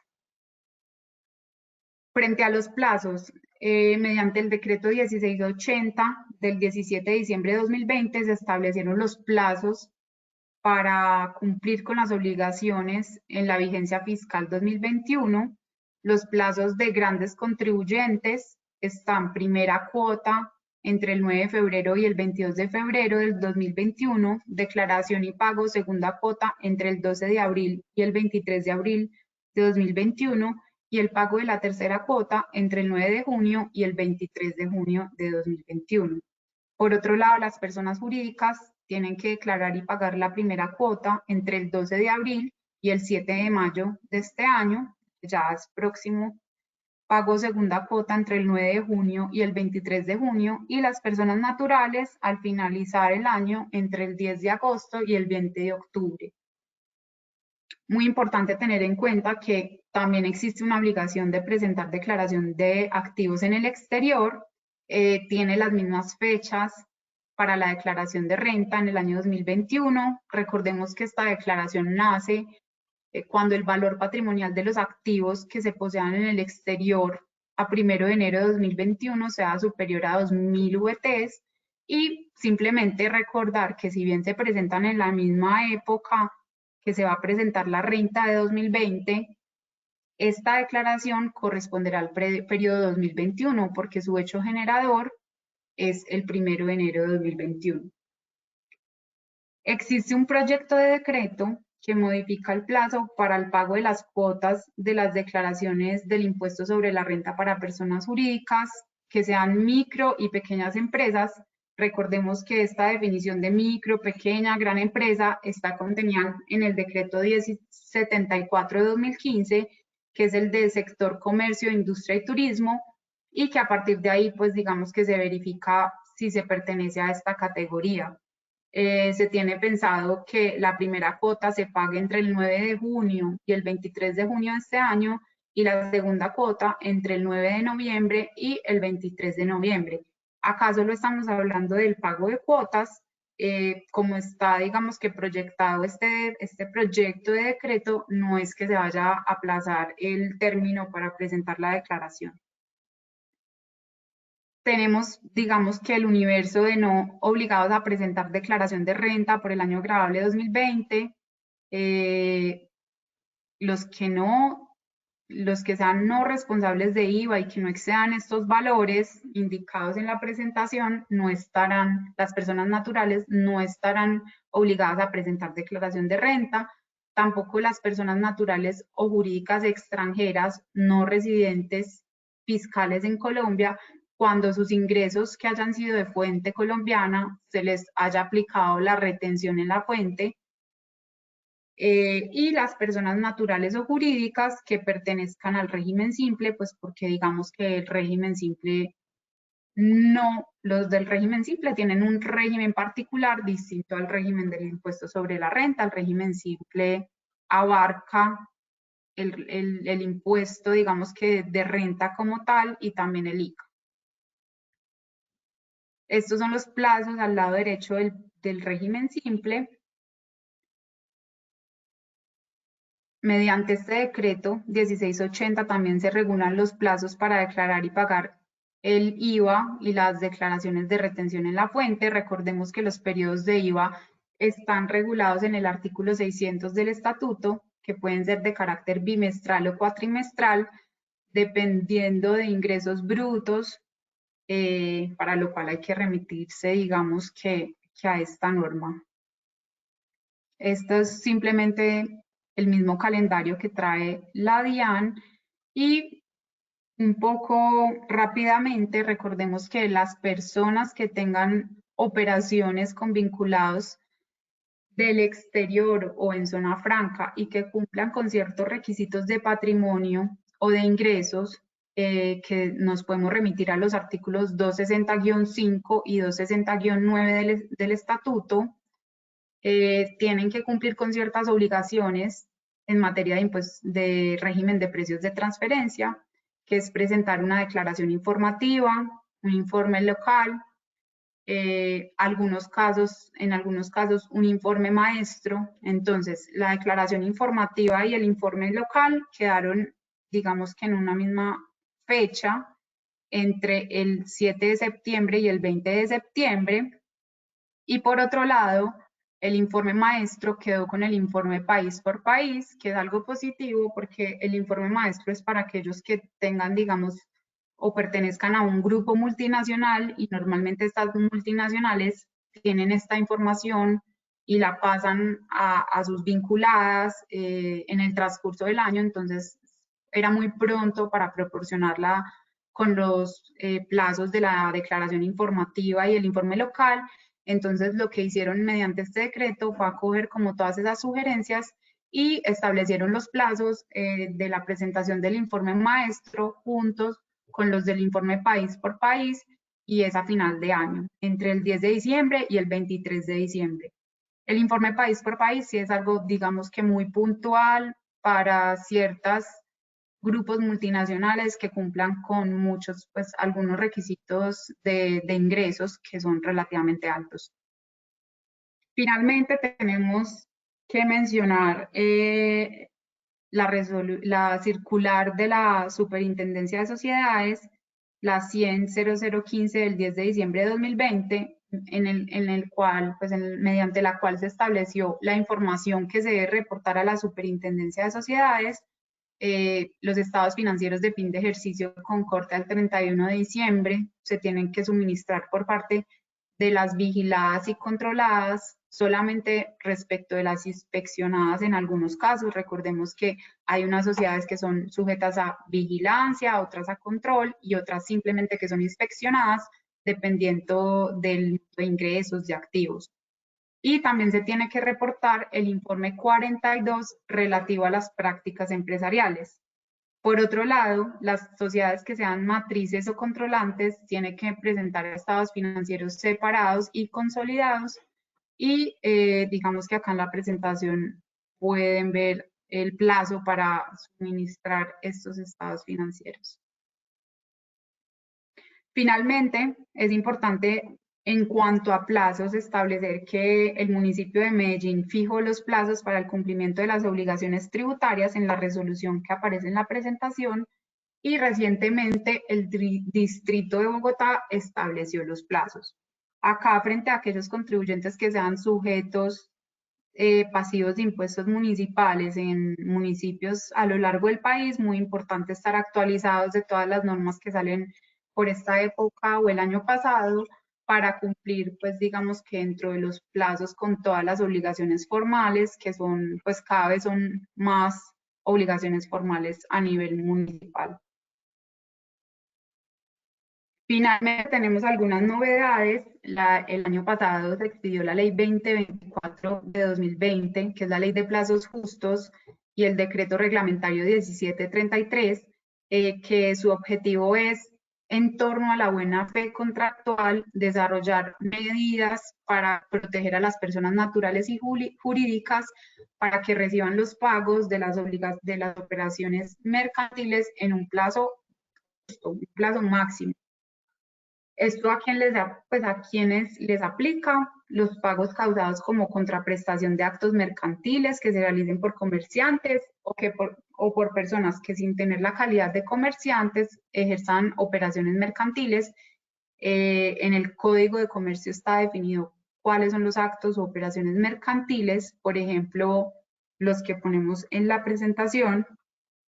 Frente a los plazos, mediante el decreto 1680 del 17 de diciembre de 2020 se establecieron los plazos para cumplir con las obligaciones en la vigencia fiscal 2021. Los plazos de grandes contribuyentes están: primera cuota entre el 9 de febrero y el 22 de febrero del 2021, declaración y pago segunda cuota entre el 12 de abril y el 23 de abril de 2021, y el pago de la tercera cuota entre el 9 de junio y el 23 de junio de 2021. Por otro lado, las personas jurídicas tienen que declarar y pagar la primera cuota entre el 12 de abril y el 7 de mayo de este año, ya es próximo. Pago segunda cuota entre el 9 de junio y el 23 de junio, y las personas naturales al finalizar el año entre el 10 de agosto y el 20 de octubre. Muy importante tener en cuenta que también existe una obligación de presentar declaración de activos en el exterior. Tiene las mismas fechas para la declaración de renta en el año 2021. Recordemos que esta declaración nace cuando el valor patrimonial de los activos que se posean en el exterior a 1 de enero de 2021 sea superior a 2.000 VTs, y simplemente recordar que si bien se presentan en la misma época que se va a presentar la renta de 2020, esta declaración corresponderá al periodo 2021 porque su hecho generador es el 1 de enero de 2021. Existe un proyecto de decreto que modifica el plazo para el pago de las cuotas de las declaraciones del impuesto sobre la renta para personas jurídicas que sean micro y pequeñas empresas. Recordemos que esta definición de micro, pequeña, gran empresa está contenida en el decreto 1074 de 2015, que es el del sector comercio, industria y turismo, y que a partir de ahí, pues digamos que se verifica si se pertenece a esta categoría. Se tiene pensado que la primera cuota se pague entre el 9 de junio y el 23 de junio de este año, y la segunda cuota entre el 9 de noviembre y el 23 de noviembre. Acá solo estamos hablando del pago de cuotas. Como está, digamos que proyectado este proyecto de decreto, no es que se vaya a aplazar el término para presentar la declaración. Tenemos, digamos que el universo de no obligados a presentar declaración de renta por el año gravable 2020. Los que sean no responsables de IVA y que no excedan estos valores indicados en la presentación, las personas naturales no estarán obligadas a presentar declaración de renta. Tampoco las personas naturales o jurídicas extranjeras no residentes fiscales en Colombia, cuando sus ingresos que hayan sido de fuente colombiana se les haya aplicado la retención en la fuente. Y las personas naturales o jurídicas que pertenezcan al régimen simple, pues porque digamos que el régimen simple los del régimen simple tienen un régimen particular distinto al régimen del impuesto sobre la renta. El régimen simple abarca el impuesto, digamos que de renta como tal, y también el ICA. Estos son los plazos al lado derecho del régimen simple. Mediante este decreto 1680 también se regulan los plazos para declarar y pagar el IVA y las declaraciones de retención en la fuente. Recordemos que los periodos de IVA están regulados en el artículo 600 del estatuto, que pueden ser de carácter bimestral o cuatrimestral, dependiendo de ingresos brutos, para lo cual hay que remitirse, digamos que a esta norma. Esto es simplemente el mismo calendario que trae la DIAN. Y un poco rápidamente, recordemos que las personas que tengan operaciones con vinculados del exterior o en zona franca y que cumplan con ciertos requisitos de patrimonio o de ingresos, que nos podemos remitir a los artículos 260-5 y 260-9 del estatuto, tienen que cumplir con ciertas obligaciones en materia de régimen de precios de transferencia, que es presentar una declaración informativa, un informe local, en algunos casos un informe maestro. Entonces, la declaración informativa y el informe local quedaron, digamos que en una misma fecha, entre el 7 de septiembre y el 20 de septiembre. Y por otro lado, el informe maestro quedó con el informe país por país, que es algo positivo porque el informe maestro es para aquellos que tengan, digamos, o pertenezcan a un grupo multinacional, y normalmente estas multinacionales tienen esta información y la pasan a sus vinculadas en el transcurso del año. Entonces era muy pronto para proporcionarla con los plazos de la declaración informativa y el informe local. Entonces lo que hicieron mediante este decreto fue acoger como todas esas sugerencias y establecieron los plazos de la presentación del informe maestro juntos con los del informe país por país, y es a final de año, entre el 10 de diciembre y el 23 de diciembre. El informe país por país sí es algo, digamos que muy puntual para ciertos grupos multinacionales que cumplan con muchos, pues algunos requisitos de ingresos que son relativamente altos. Finalmente tenemos que mencionar la circular de la Superintendencia de Sociedades, la 100-0015 del 10 de diciembre de 2020, mediante la cual se estableció la información que se debe reportar a la Superintendencia de Sociedades, los estados financieros de fin de ejercicio con corte al 31 de diciembre se tienen que suministrar por parte de las vigiladas y controladas, solamente respecto de las inspeccionadas en algunos casos. Recordemos que hay unas sociedades que son sujetas a vigilancia, otras a control y otras simplemente que son inspeccionadas dependiendo de ingresos, de activos. Y también se tiene que reportar el informe 42 relativo a las prácticas empresariales. Por otro lado, las sociedades que sean matrices o controlantes tienen que presentar estados financieros separados y consolidados, y digamos que acá en la presentación pueden ver el plazo para suministrar estos estados financieros. Finalmente, es importante en cuanto a plazos establecer que el municipio de Medellín fijó los plazos para el cumplimiento de las obligaciones tributarias en la resolución que aparece en la presentación, y recientemente el distrito de Bogotá estableció los plazos. Acá, frente a aquellos contribuyentes que sean sujetos pasivos de impuestos municipales en municipios a lo largo del país, muy importante estar actualizados de todas las normas que salen por esta época o el año pasado, para cumplir, pues digamos que dentro de los plazos con todas las obligaciones formales, que son, pues cada vez son más obligaciones formales a nivel municipal. Finalmente tenemos algunas novedades. El año pasado se expidió la Ley 2024 de 2020, que es la Ley de Plazos Justos, y el Decreto Reglamentario 1733, que su objetivo es, en torno a la buena fe contractual, desarrollar medidas para proteger a las personas naturales y jurídicas para que reciban los pagos de las operaciones mercantiles en un plazo máximo. Esto a quienes les aplica los pagos causados como contraprestación de actos mercantiles que se realicen por comerciantes o por personas que, sin tener la calidad de comerciantes, ejerzan operaciones mercantiles. En el Código de Comercio está definido cuáles son los actos o operaciones mercantiles, por ejemplo, los que ponemos en la presentación: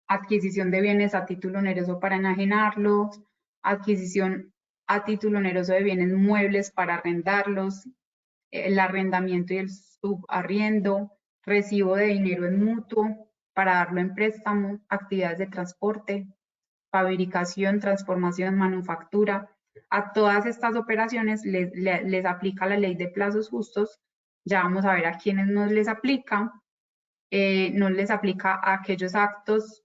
adquisición de bienes a título oneroso para enajenarlos, adquisición a título oneroso de bienes muebles para arrendarlos, el arrendamiento y el subarriendo, recibo de dinero en mutuo para darlo en préstamo, actividades de transporte, fabricación, transformación, manufactura, A todas estas operaciones les aplica la ley de plazos justos. Ya vamos a ver a quiénes no les aplica. No les aplica a aquellos actos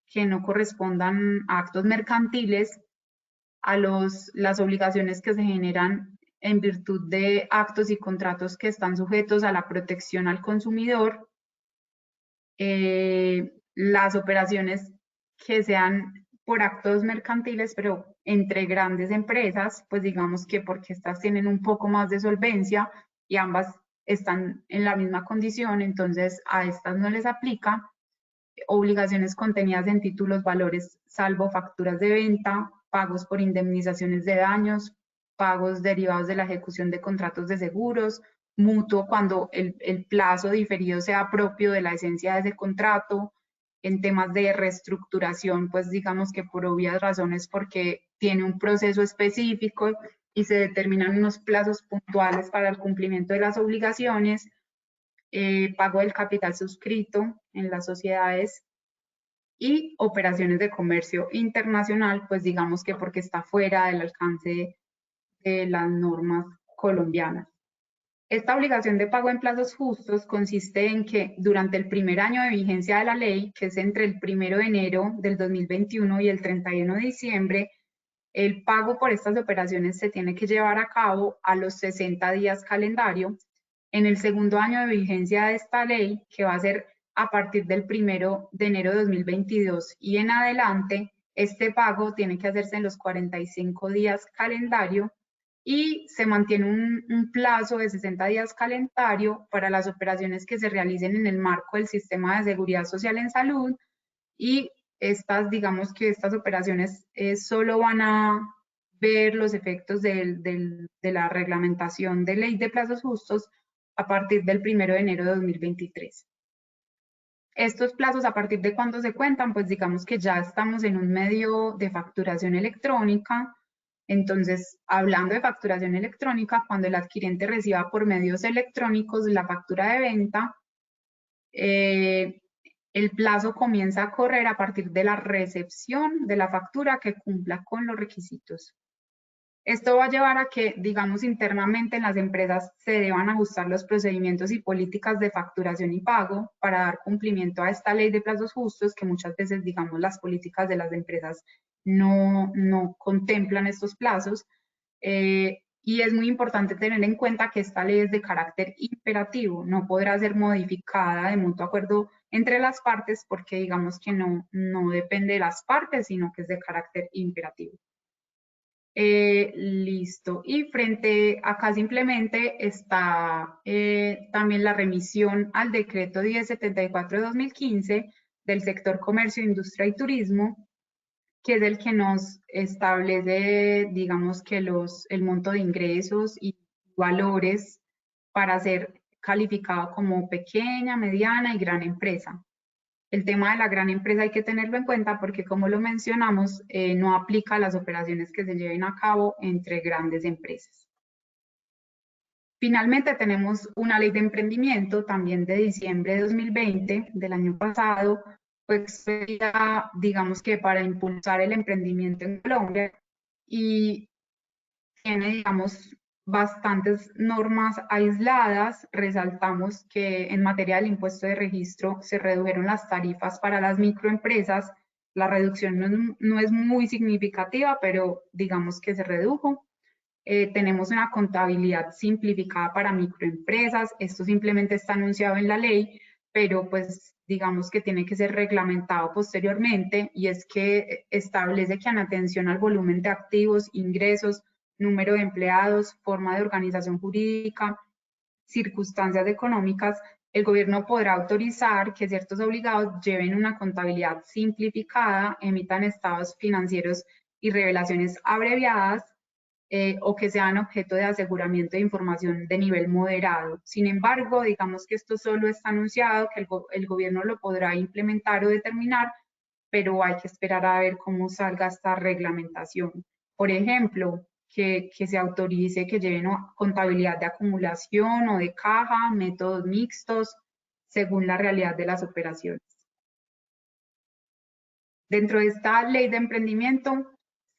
que no correspondan a actos mercantiles, a las obligaciones que se generan en virtud de actos y contratos que están sujetos a la protección al consumidor, las operaciones que sean por actos mercantiles, pero entre grandes empresas, pues digamos que porque estas tienen un poco más de solvencia y ambas están en la misma condición, entonces a estas no les aplica. Obligaciones contenidas en títulos valores, salvo facturas de venta, pagos por indemnizaciones de daños, pagos derivados de la ejecución de contratos de seguros, mutuo cuando el plazo diferido sea propio de la esencia de ese contrato. En temas de reestructuración, pues digamos que por obvias razones, porque tiene un proceso específico y se determinan unos plazos puntuales para el cumplimiento de las obligaciones. Pago del capital suscrito en las sociedades y operaciones de comercio internacional, pues digamos que porque está fuera del alcance de las normas colombianas. Esta obligación de pago en plazos justos consiste en que durante el primer año de vigencia de la ley, que es entre el 1 de enero del 2021 y el 31 de diciembre, el pago por estas operaciones se tiene que llevar a cabo a los 60 días calendario. En el segundo año de vigencia de esta ley, que va a ser a partir del 1 de enero de 2022 y en adelante, este pago tiene que hacerse en los 45 días calendario y se mantiene un plazo de 60 días calendario para las operaciones que se realicen en el marco del sistema de seguridad social en salud, y digamos que estas operaciones solo van a ver los efectos de la reglamentación de ley de plazos justos a partir del 1 de enero de 2023. Estos plazos, ¿a partir de cuándo se cuentan? Pues digamos que ya estamos en un medio de facturación electrónica. Entonces, hablando de facturación electrónica, cuando el adquirente reciba por medios electrónicos la factura de venta, el plazo comienza a correr a partir de la recepción de la factura que cumpla con los requisitos. Esto va a llevar a que, digamos, internamente en las empresas se deban ajustar los procedimientos y políticas de facturación y pago para dar cumplimiento a esta ley de plazos justos, que muchas veces, digamos, las políticas de las empresas no contemplan estos plazos. Y es muy importante tener en cuenta que esta ley es de carácter imperativo, no podrá ser modificada de mutuo acuerdo entre las partes porque digamos que no depende de las partes, sino que es de carácter imperativo. Listo. Y frente acá simplemente está también la remisión al decreto 1074 de 2015 del sector comercio, industria y turismo, que es el que nos establece, digamos que el monto de ingresos y valores para ser calificado como pequeña, mediana y gran empresa. El tema de la gran empresa hay que tenerlo en cuenta porque, como lo mencionamos, no aplica a las operaciones que se lleven a cabo entre grandes empresas. Finalmente, tenemos una ley de emprendimiento también de diciembre de 2020, del año pasado, pues digamos que para impulsar el emprendimiento en Colombia, y tiene, digamos, bastantes normas aisladas. Resaltamos que en materia del impuesto de registro se redujeron las tarifas para las microempresas. La reducción no es muy significativa, pero digamos que se redujo. Tenemos una contabilidad simplificada para microempresas. Esto simplemente está anunciado en la ley, pero pues digamos que tiene que ser reglamentado posteriormente, y es que establece que en atención al volumen de activos, ingresos, número de empleados, forma de organización jurídica, circunstancias económicas, el gobierno podrá autorizar que ciertos obligados lleven una contabilidad simplificada, emitan estados financieros y revelaciones abreviadas, o que sean objeto de aseguramiento de información de nivel moderado. Sin embargo, digamos que esto solo está anunciado, que el gobierno lo podrá implementar o determinar, pero hay que esperar a ver cómo salga esta reglamentación. Por ejemplo, que se autorice que lleven contabilidad de acumulación o de caja, métodos mixtos, según la realidad de las operaciones. Dentro de esta ley de emprendimiento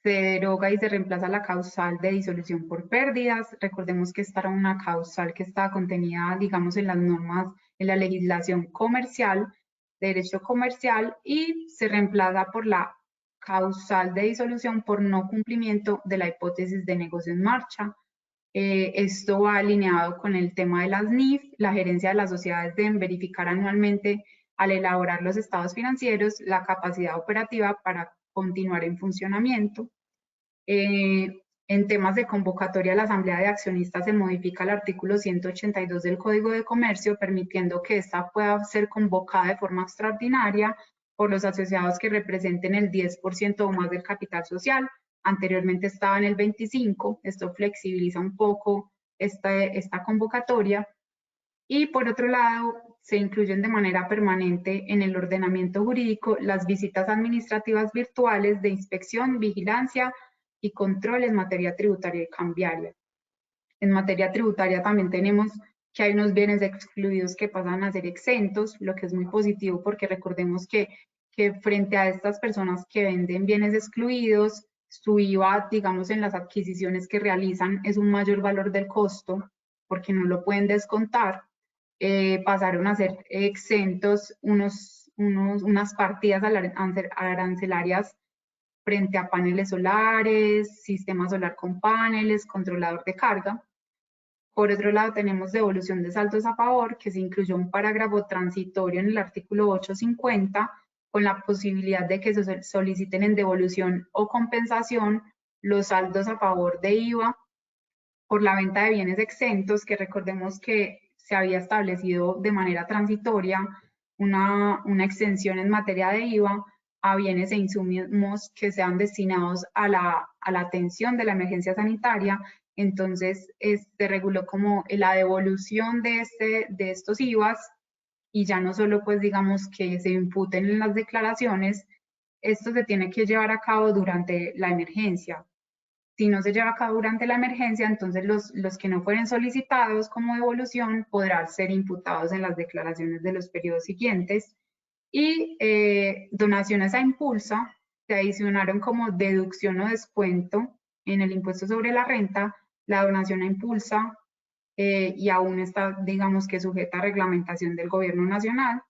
Se deroga y se reemplaza la causal de disolución por pérdidas. Recordemos que esta era una causal que estaba contenida, digamos, en las normas, en la legislación comercial, de derecho comercial, y se reemplaza por la causal de disolución por no cumplimiento de la hipótesis de negocio en marcha. Esto va alineado con el tema de las NIF. La gerencia de las sociedades deben verificar anualmente, al elaborar los estados financieros, la capacidad operativa para continuar en funcionamiento. En temas de convocatoria a la Asamblea de Accionistas se modifica el artículo 182 del Código de Comercio, permitiendo que ésta pueda ser convocada de forma extraordinaria por los asociados que representen el 10% o más del capital social. Anteriormente estaba en el 25%, esto flexibiliza un poco esta convocatoria. Y por otro lado, se incluyen de manera permanente en el ordenamiento jurídico las visitas administrativas virtuales de inspección, vigilancia y control en materia tributaria y cambiaria. En materia tributaria también tenemos que hay unos bienes excluidos que pasan a ser exentos, lo que es muy positivo porque recordemos que frente a estas personas que venden bienes excluidos, su IVA, digamos, en las adquisiciones que realizan es un mayor valor del costo porque no lo pueden descontar. Pasaron a ser exentos unas partidas arancelarias frente a paneles solares, sistema solar con paneles, controlador de carga. Por otro lado, tenemos devolución de saldos a favor, que se incluyó un parágrafo transitorio en el artículo 850, con la posibilidad de que se soliciten en devolución o compensación los saldos a favor de IVA por la venta de bienes exentos, que recordemos que se había establecido de manera transitoria una exención en materia de IVA a bienes e insumos que sean destinados a la atención de la emergencia sanitaria. Entonces, se reguló como la devolución de estos IVAs, y ya no solo, pues, digamos, que se imputen en las declaraciones. Esto se tiene que llevar a cabo durante la emergencia. Si no se lleva a cabo durante la emergencia, entonces los que no fueren solicitados como devolución podrán ser imputados en las declaraciones de los periodos siguientes. Y donaciones a Impulsa se adicionaron como deducción o descuento en el impuesto sobre la renta. La donación a Impulsa y aún está, digamos, que sujeta a reglamentación del gobierno nacional.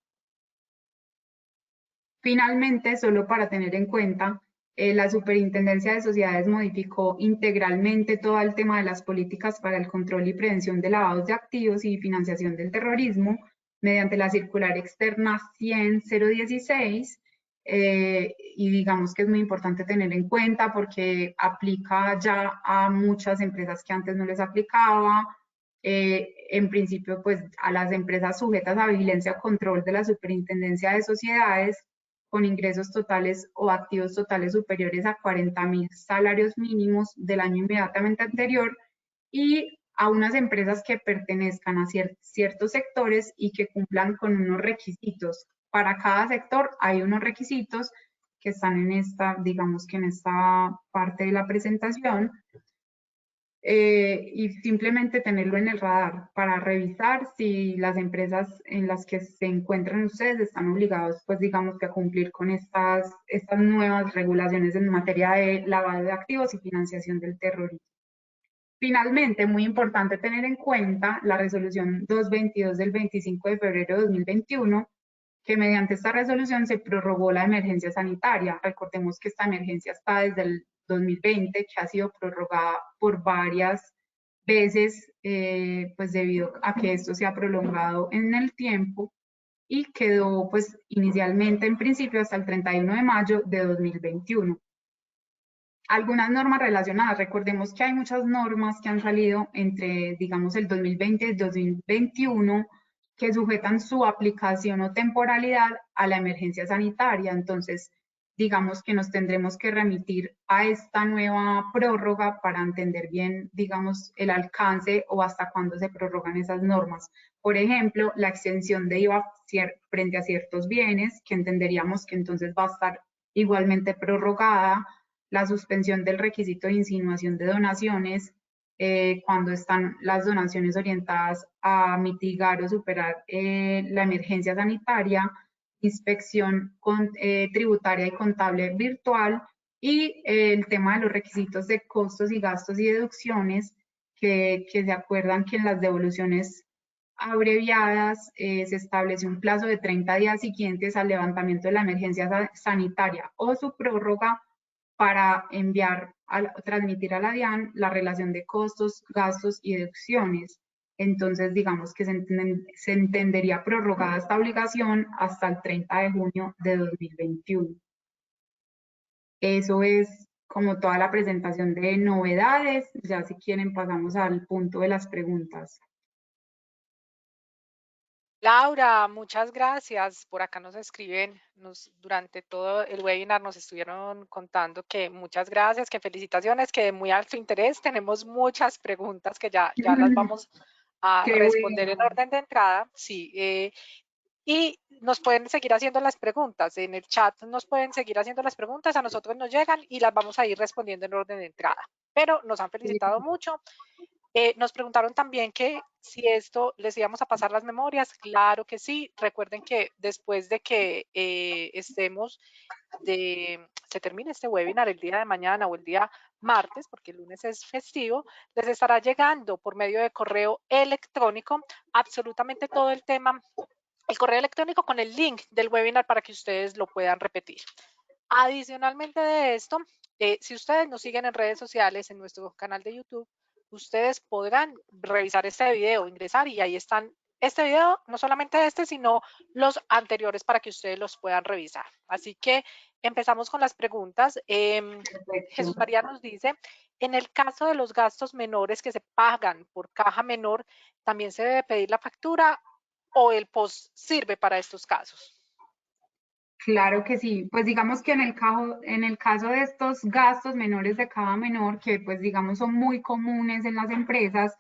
Finalmente, solo para tener en cuenta, la Superintendencia de Sociedades modificó integralmente todo el tema de las políticas para el control y prevención de lavados de activos y financiación del terrorismo mediante la circular externa 100-016, y digamos que es muy importante tener en cuenta porque aplica ya a muchas empresas que antes no les aplicaba. En principio, pues a las empresas sujetas a vigilancia o control de la Superintendencia de Sociedades, con ingresos totales o activos totales superiores a 40.000 salarios mínimos del año inmediatamente anterior, y a unas empresas que pertenezcan a ciertos sectores y que cumplan con unos requisitos. Para cada sector hay unos requisitos que están en esta, digamos que en esta parte de la presentación. Y simplemente tenerlo en el radar para revisar si las empresas en las que se encuentran ustedes están obligados, pues digamos que a cumplir con estas nuevas regulaciones en materia de lavado de activos y financiación del terrorismo. Finalmente, muy importante tener en cuenta la resolución 222 del 25 de febrero de 2021, que mediante esta resolución se prorrogó la emergencia sanitaria. Recordemos que esta emergencia está desde el 2020, que ha sido prorrogada por varias veces, pues debido a que esto se ha prolongado en el tiempo, y quedó pues inicialmente en principio hasta el 31 de mayo de 2021. Algunas normas relacionadas, recordemos que hay muchas normas que han salido entre, digamos, el 2020 y el 2021, que sujetan su aplicación o temporalidad a la emergencia sanitaria. Entonces, digamos que nos tendremos que remitir a esta nueva prórroga para entender bien, digamos, el alcance o hasta cuándo se prorrogan esas normas. Por ejemplo, la exención de IVA frente a ciertos bienes, que entenderíamos que entonces va a estar igualmente prorrogada. La suspensión del requisito de insinuación de donaciones, cuando están las donaciones orientadas a mitigar o superar la emergencia sanitaria, inspección tributaria y contable virtual, Y el tema de los requisitos de costos y gastos y deducciones, que se acuerdan que en las devoluciones abreviadas se establece un plazo de 30 días siguientes al levantamiento de la emergencia sanitaria o su prórroga para transmitir a la DIAN la relación de costos, gastos y deducciones. Entonces, digamos que se entendería prorrogada esta obligación hasta el 30 de junio de 2021. Eso es como toda la presentación de novedades. Ya si quieren pasamos al punto de las preguntas. Laura, muchas gracias. Por acá nos escriben, durante todo el webinar nos estuvieron contando que muchas gracias, que felicitaciones, que de muy alto interés. Tenemos muchas preguntas que ya las vamos a Qué responder en bueno. orden de entrada. Sí, y nos pueden seguir haciendo las preguntas. En el chat nos pueden seguir haciendo las preguntas, a nosotros nos llegan y las vamos a ir respondiendo en orden de entrada. Pero nos han felicitado mucho. Nos preguntaron también que si esto les íbamos a pasar las memorias. Claro que sí. Recuerden que después de que se termine este webinar el día de mañana o el día martes, porque el lunes es festivo, les estará llegando por medio de correo electrónico absolutamente todo el tema, el correo electrónico con el link del webinar para que ustedes lo puedan repetir. Adicionalmente de esto, si ustedes nos siguen en redes sociales, en nuestro canal de YouTube, ustedes podrán revisar este video, ingresar y ahí están este video, no solamente este, sino los anteriores para que ustedes los puedan revisar. Así que empezamos con las preguntas. Jesús María nos dice, en el caso de los gastos menores que se pagan por caja menor, ¿también se debe pedir la factura o el POS sirve para estos casos? Claro que sí, pues digamos que en el caso de estos gastos menores de caja menor, que pues digamos son muy comunes en las empresas,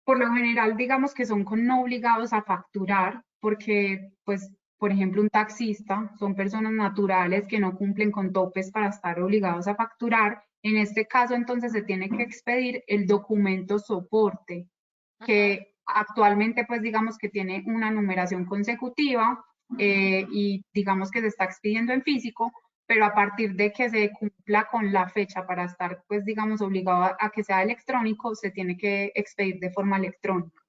por lo general digamos que son no obligados a facturar, porque pues por ejemplo un taxista son personas naturales que no cumplen con topes para estar obligados a facturar. En este caso entonces se tiene que expedir el documento soporte, que actualmente pues digamos que tiene una numeración consecutiva y digamos que se está expidiendo en físico, pero a partir de que se cumpla con la fecha para estar pues digamos obligado a que sea electrónico, se tiene que expedir de forma electrónica.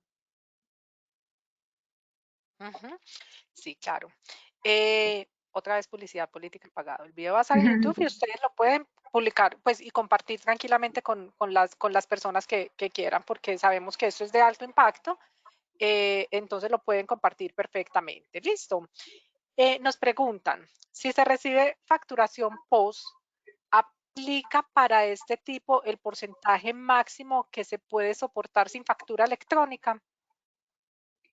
Sí, claro. Otra vez publicidad política pagada. El video va a estar en YouTube y ustedes lo pueden publicar pues, y compartir tranquilamente con las personas que quieran, porque sabemos que esto es de alto impacto, entonces lo pueden compartir perfectamente. Listo. Nos preguntan, si se recibe facturación post, ¿aplica para este tipo el porcentaje máximo que se puede soportar sin factura electrónica?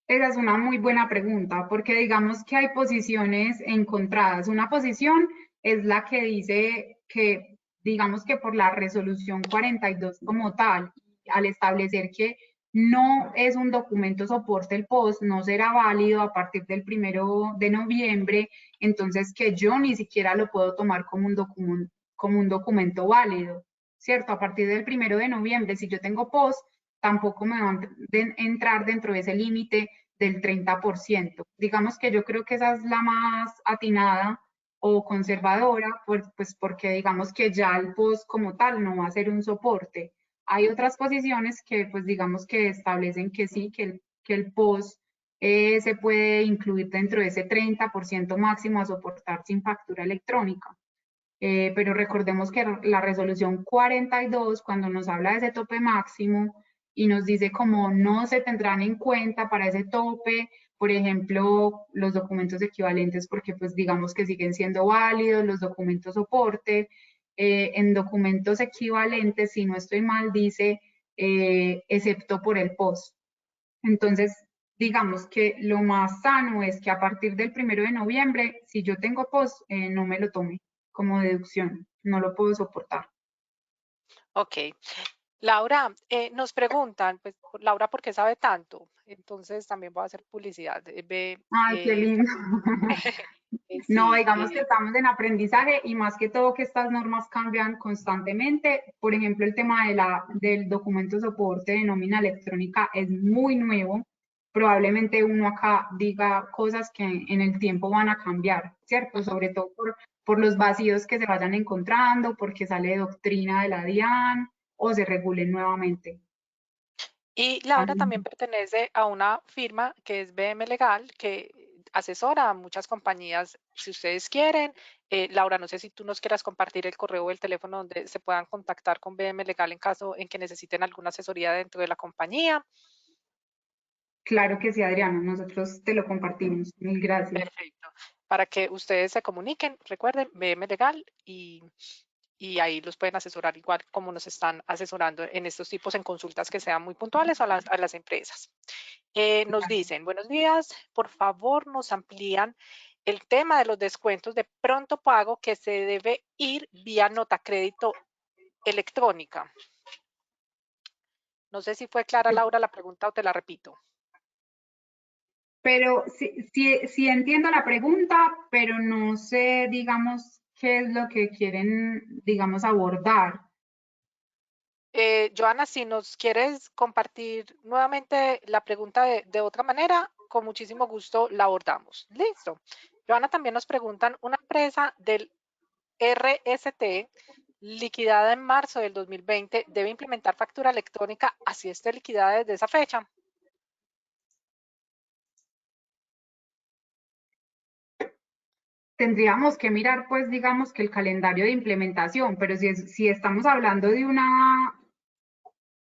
Esa es una muy buena pregunta, porque digamos que hay posiciones encontradas. Una posición es la que dice que, digamos que por la resolución 42 como tal, al establecer que no es un documento soporte el POS, no será válido a partir del 1 de noviembre, entonces que yo ni siquiera lo puedo tomar como un documento válido, ¿cierto? A partir del 1 de noviembre, si yo tengo POS, tampoco me van a entrar dentro de ese límite del 30%. Digamos que yo creo que esa es la más atinada o conservadora, pues porque digamos que ya el POS como tal no va a ser un soporte. Hay otras posiciones que pues digamos que establecen que sí, que el POS se puede incluir dentro de ese 30% máximo a soportar sin factura electrónica. Pero recordemos que la resolución 42, cuando nos habla de ese tope máximo y nos dice como no se tendrán en cuenta para ese tope, por ejemplo, los documentos equivalentes, porque pues digamos que siguen siendo válidos, los documentos soporte, en documentos equivalentes, si no estoy mal, dice excepto por el POS. Entonces, digamos que lo más sano es que a partir del 1 de noviembre, si yo tengo POS, no me lo tome como deducción, no lo puedo soportar. Ok. Laura, nos preguntan, pues Laura, ¿por qué sabe tanto? Entonces también voy a hacer publicidad. Ay, qué lindo. No, Sí, digamos que estamos en aprendizaje y más que todo que estas normas cambian constantemente. Por ejemplo, el tema del documento soporte de nómina electrónica es muy nuevo. Probablemente uno acá diga cosas que en el tiempo van a cambiar, ¿cierto? Sobre todo por los vacíos que se vayan encontrando, porque sale doctrina de la DIAN o se regulen nuevamente. Y Laura también pertenece a una firma que es BM Legal, que asesora a muchas compañías. Si ustedes quieren, Laura, no sé si tú nos quieras compartir el correo o el teléfono donde se puedan contactar con BM Legal en caso en que necesiten alguna asesoría dentro de la compañía. Claro que sí, Adriana, nosotros te lo compartimos. Mil gracias. Perfecto. Para que ustedes se comuniquen, recuerden, BM Legal y ahí los pueden asesorar igual como nos están asesorando en estos tipos en consultas que sean muy puntuales a las empresas. Nos dicen, buenos días, por favor nos amplían el tema de los descuentos de pronto pago que se debe ir vía nota crédito electrónica. No sé si fue clara, Laura, la pregunta o te la repito. Pero sí entiendo la pregunta, pero no sé, digamos, qué es lo que quieren, digamos, abordar. Joana, si nos quieres compartir nuevamente la pregunta de otra manera, con muchísimo gusto la abordamos. Listo. Joana, también nos preguntan, una empresa del RST liquidada en marzo del 2020 debe implementar factura electrónica así esté liquidada desde esa fecha. Tendríamos que mirar, pues, digamos, que el calendario de implementación, pero si estamos hablando de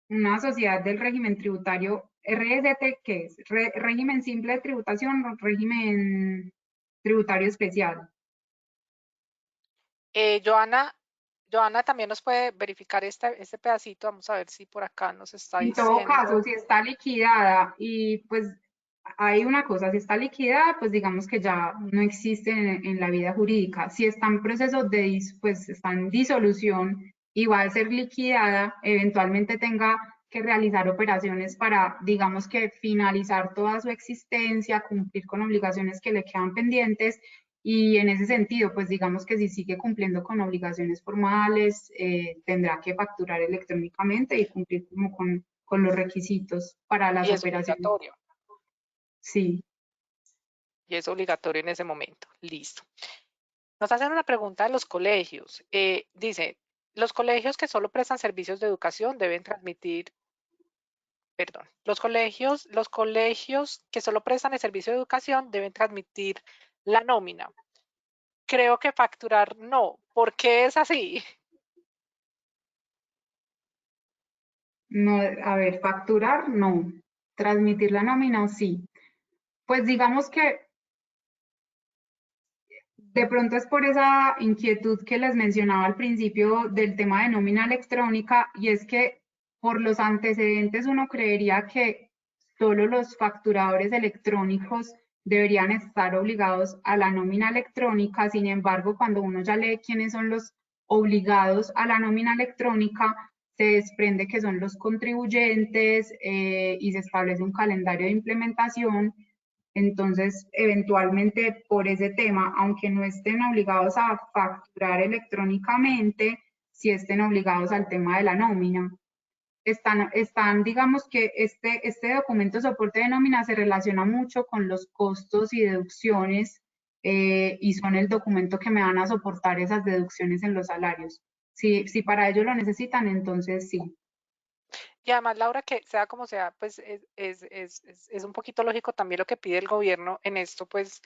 una sociedad del régimen tributario, RST, ¿qué es? ¿Régimen simple de tributación o régimen tributario especial? Joana también nos puede verificar este pedacito. Vamos a ver si por acá nos está En todo caso, diciendo. si está liquidada y pues hay una cosa, si está liquidada, pues digamos que ya no existe en la vida jurídica. Si está en proceso de, pues está en disolución y va a ser liquidada, eventualmente tenga que realizar operaciones para, digamos que finalizar toda su existencia, cumplir con obligaciones que le quedan pendientes. Y en ese sentido, pues digamos que si sigue cumpliendo con obligaciones formales, tendrá que facturar electrónicamente y cumplir como con los requisitos para las Y es operaciones. obligatorio. Sí. Y es obligatorio en ese momento. Listo. Nos hacen una pregunta de los colegios. Dice, los colegios que solo prestan servicios de educación deben transmitir, perdón, los colegios que solo prestan el servicio de educación deben transmitir la nómina. Creo que facturar no. ¿Por qué es así? No, a ver, facturar, no. Transmitir la nómina, sí. Pues digamos que de pronto es por esa inquietud que les mencionaba al principio del tema de nómina electrónica, y es que por los antecedentes uno creería que solo los facturadores electrónicos deberían estar obligados a la nómina electrónica. Sin embargo, cuando uno ya lee quiénes son los obligados a la nómina electrónica, se desprende que son los contribuyentes y se establece un calendario de implementación. Entonces, eventualmente por ese tema, aunque no estén obligados a facturar electrónicamente, sí estén obligados al tema de la nómina. Digamos que este documento de soporte de nómina se relaciona mucho con los costos y deducciones y son el documento que me van a soportar esas deducciones en los salarios. Si para ello lo necesitan, entonces sí. Y además, Laura, que sea como sea, pues es un poquito lógico también lo que pide el gobierno en esto, pues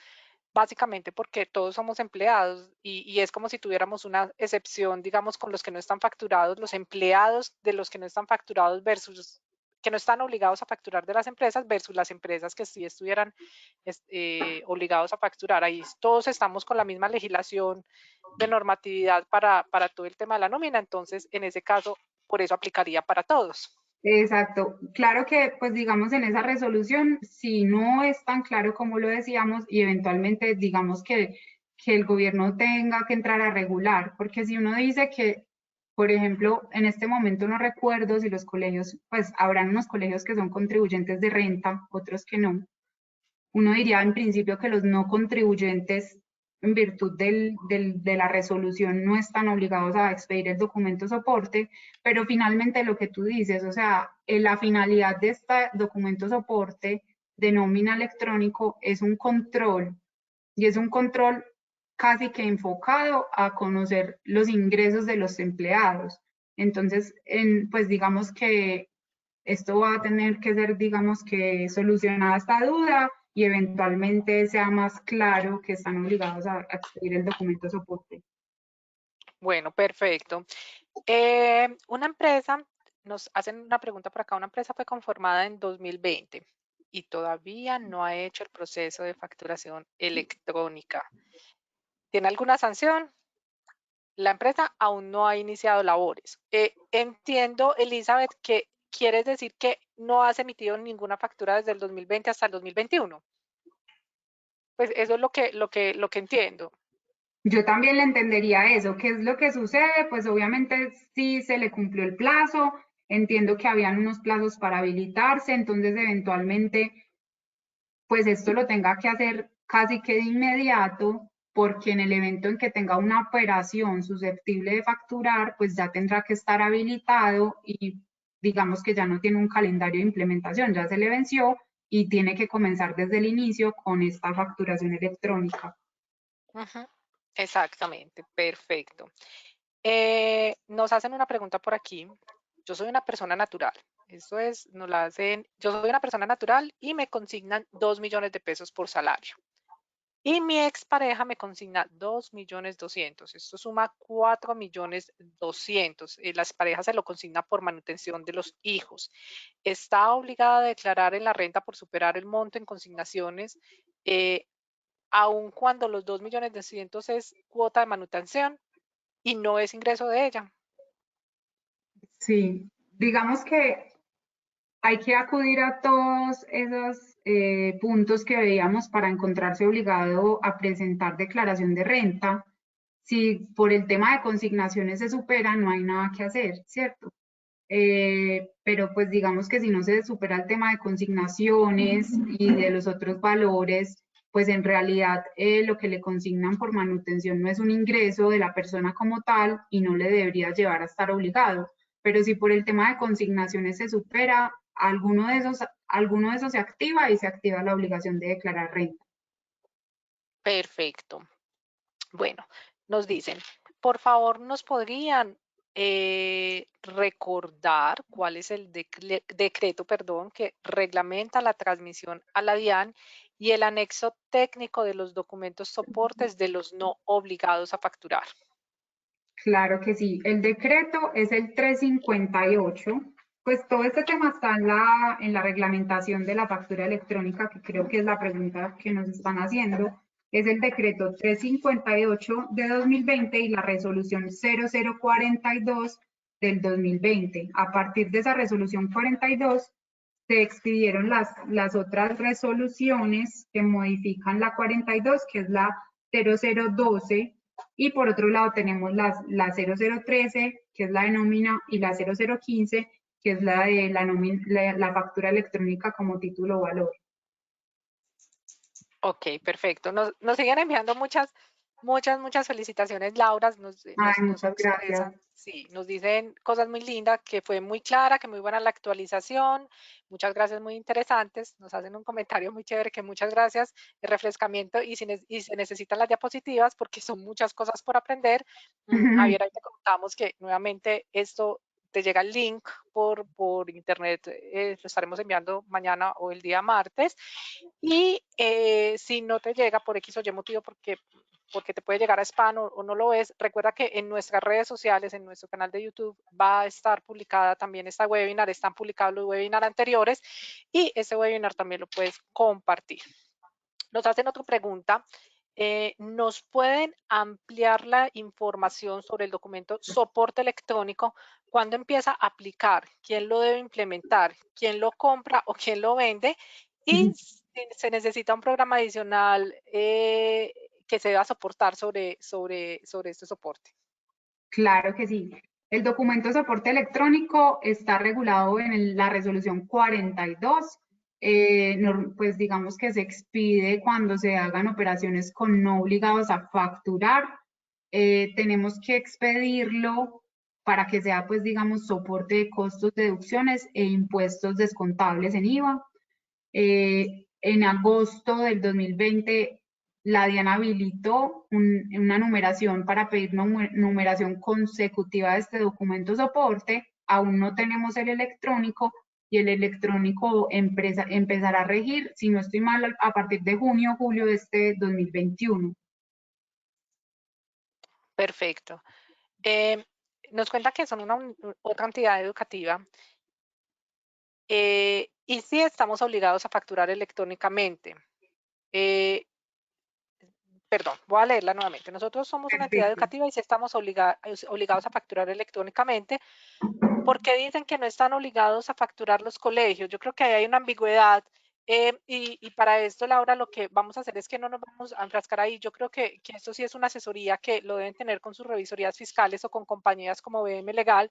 básicamente porque todos somos empleados y es como si tuviéramos una excepción, digamos, con los que no están facturados, los empleados de los que no están facturados versus que no están obligados a facturar de las empresas versus las empresas que sí estuvieran obligados a facturar. Ahí todos estamos con la misma legislación de normatividad para todo el tema de la nómina, entonces en ese caso, por eso aplicaría para todos. Exacto. Claro que, pues digamos, en esa resolución, si no es tan claro como lo decíamos y eventualmente digamos que el gobierno tenga que entrar a regular, porque si uno dice que, por ejemplo, en este momento no recuerdo si los colegios, pues habrán unos colegios que son contribuyentes de renta, otros que no. Uno diría en principio que los no contribuyentes, en virtud de la resolución, no están obligados a expedir el documento soporte, pero finalmente lo que tú dices, o sea, la finalidad de este documento soporte de nómina electrónico es un control, y es un control casi que enfocado a conocer los ingresos de los empleados. Entonces, pues digamos que esto va a tener que ser, digamos que solucionada esta duda y eventualmente sea más claro que están obligados a expedir el documento de soporte. Bueno, perfecto. Una empresa, nos hacen una pregunta por acá, una empresa fue conformada en 2020 y todavía no ha hecho el proceso de facturación electrónica. ¿Tiene alguna sanción? La empresa aún no ha iniciado labores. Entiendo, Elizabeth, que quieres decir que no has emitido ninguna factura desde el 2020 hasta el 2021. Pues eso es lo que entiendo. Yo también le entendería eso. ¿Qué es lo que sucede? Pues obviamente sí se le cumplió el plazo. Entiendo que habían unos plazos para habilitarse, entonces eventualmente pues esto lo tenga que hacer casi que de inmediato, porque en el evento en que tenga una operación susceptible de facturar, pues ya tendrá que estar habilitado y digamos que ya no tiene un calendario de implementación, ya se le venció y tiene que comenzar desde el inicio con esta facturación electrónica. Ujú, exactamente, perfecto. Nos hacen una pregunta por aquí. Yo soy una persona natural. Esto es, nos la hacen, yo soy una persona natural y me consignan 2 millones de pesos por salario. Y mi expareja me consigna 2.200.000. Esto suma 4.200.000. Las parejas se lo consigna por manutención de los hijos. Está obligada a declarar en la renta por superar el monto en consignaciones, aun cuando los 2.200.000 es cuota de manutención y no es ingreso de ella. Sí, digamos que hay que acudir a todos esos puntos que veíamos para encontrarse obligado a presentar declaración de renta. Si por el tema de consignaciones se supera, no hay nada que hacer, ¿cierto? Pero pues digamos que si no se supera el tema de consignaciones y de los otros valores, pues en realidad lo que le consignan por manutención no es un ingreso de la persona como tal y no le debería llevar a estar obligado. Pero si por el tema de consignaciones se supera, alguno de esos se activa y se activa la obligación de declarar renta. Perfecto. Bueno, nos dicen, por favor, ¿nos podrían recordar cuál es el decreto, perdón, que reglamenta la transmisión a la DIAN y el anexo técnico de los documentos soportes de los no obligados a facturar? Claro que sí. El decreto es el 358. Pues todo este tema está en la reglamentación de la factura electrónica, que creo que es la pregunta que nos están haciendo. Es el decreto 358 de 2020 y la resolución 0042 del 2020. A partir de esa resolución 42, se expidieron las otras resoluciones que modifican la 42, que es la 0012, y por otro lado tenemos la 0013, que es la de nómina, y la 0015, que es la de la factura electrónica como título o valor. Ok, perfecto. Nos siguen enviando muchas felicitaciones, Laura. Nos Ay, muchas gracias. expresan, sí, nos dicen cosas muy lindas, que fue muy clara, que muy buena la actualización. Muchas gracias, muy interesantes. Nos hacen un comentario muy chévere, que muchas gracias, el refrescamiento y se necesitan las diapositivas porque son muchas cosas por aprender. Javier, ahí te contamos que nuevamente esto te llega el link por internet, lo estaremos enviando mañana o el día martes. Y si no te llega por X o Y motivo, porque te puede llegar a spam o no lo ves, recuerda que en nuestras redes sociales, en nuestro canal de YouTube, va a estar publicada también esta webinar, están publicados los webinars anteriores y ese webinar también lo puedes compartir. Nos hacen otra pregunta. ¿Nos pueden ampliar la información sobre el documento soporte electrónico? ¿Cuándo empieza a aplicar? ¿Quién lo debe implementar? ¿Quién lo compra o quién lo vende? Y se necesita un programa adicional que se deba soportar sobre este soporte. Claro que sí. El documento de soporte electrónico está regulado en la resolución 42. Pues digamos que se expide cuando se hagan operaciones con no obligados a facturar. Tenemos que expedirlo para que sea, pues digamos, soporte de costos, deducciones e impuestos descontables en IVA. En agosto del 2020 la DIAN habilitó una numeración para pedir numeración consecutiva de este documento soporte. Aún no tenemos el electrónico y el electrónico empezará a regir, si no estoy mal, a partir de junio, julio de este 2021. Perfecto. Nos cuenta que son otra entidad educativa y sí estamos obligados a facturar electrónicamente. Perdón, voy a leerla nuevamente. Nosotros somos una entidad Perfecto. educativa y sí estamos obligados a facturar electrónicamente. ¿Por qué dicen que no están obligados a facturar los colegios? Yo creo que ahí hay una ambigüedad y para esto, Laura, lo que vamos a hacer es que no nos vamos a enfrascar ahí. Yo creo que esto sí es una asesoría que lo deben tener con sus revisorías fiscales o con compañías como BM Legal,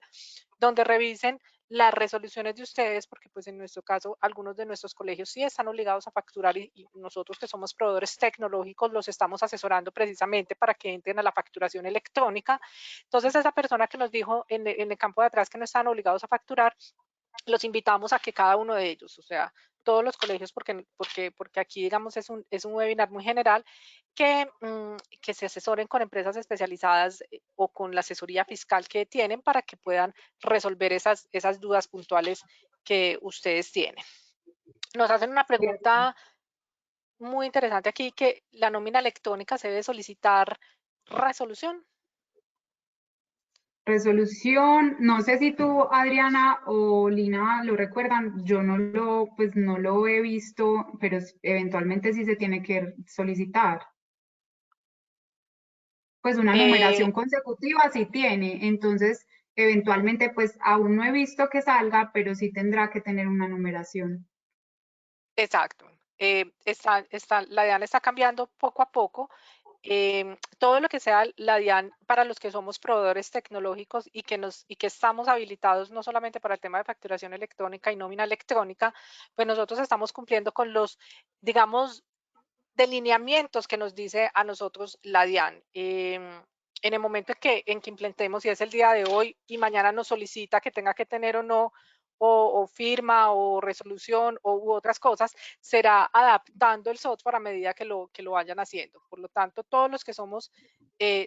donde revisen las resoluciones de ustedes, porque pues en nuestro caso algunos de nuestros colegios sí están obligados a facturar y nosotros que somos proveedores tecnológicos los estamos asesorando precisamente para que entren a la facturación electrónica. Entonces esa persona que nos dijo en el campo de atrás que no están obligados a facturar, los invitamos a que cada uno de ellos, o sea, todos los colegios, porque aquí, digamos, es un webinar muy general, que se asesoren con empresas especializadas o con la asesoría fiscal que tienen para que puedan resolver esas dudas puntuales que ustedes tienen. Nos hacen una pregunta muy interesante aquí, que la nómina electrónica se debe solicitar resolución. Resolución, no sé si tú, Adriana o Lina, lo recuerdan, yo pues no lo he visto, pero eventualmente sí se tiene que solicitar. Pues una numeración consecutiva sí tiene, entonces eventualmente pues aún no he visto que salga, pero sí tendrá que tener una numeración. Exacto. La DIAN está cambiando poco a poco. Todo lo que sea la DIAN para los que somos proveedores tecnológicos y que estamos habilitados no solamente para el tema de facturación electrónica y nómina electrónica, pues nosotros estamos cumpliendo con los, digamos, delineamientos que nos dice a nosotros la DIAN. En el momento en que implementemos, si es el día de hoy y mañana nos solicita que tenga que tener o no, o firma o resolución u otras cosas, será adaptando el software a medida que lo vayan haciendo. Por lo tanto, todos los que somos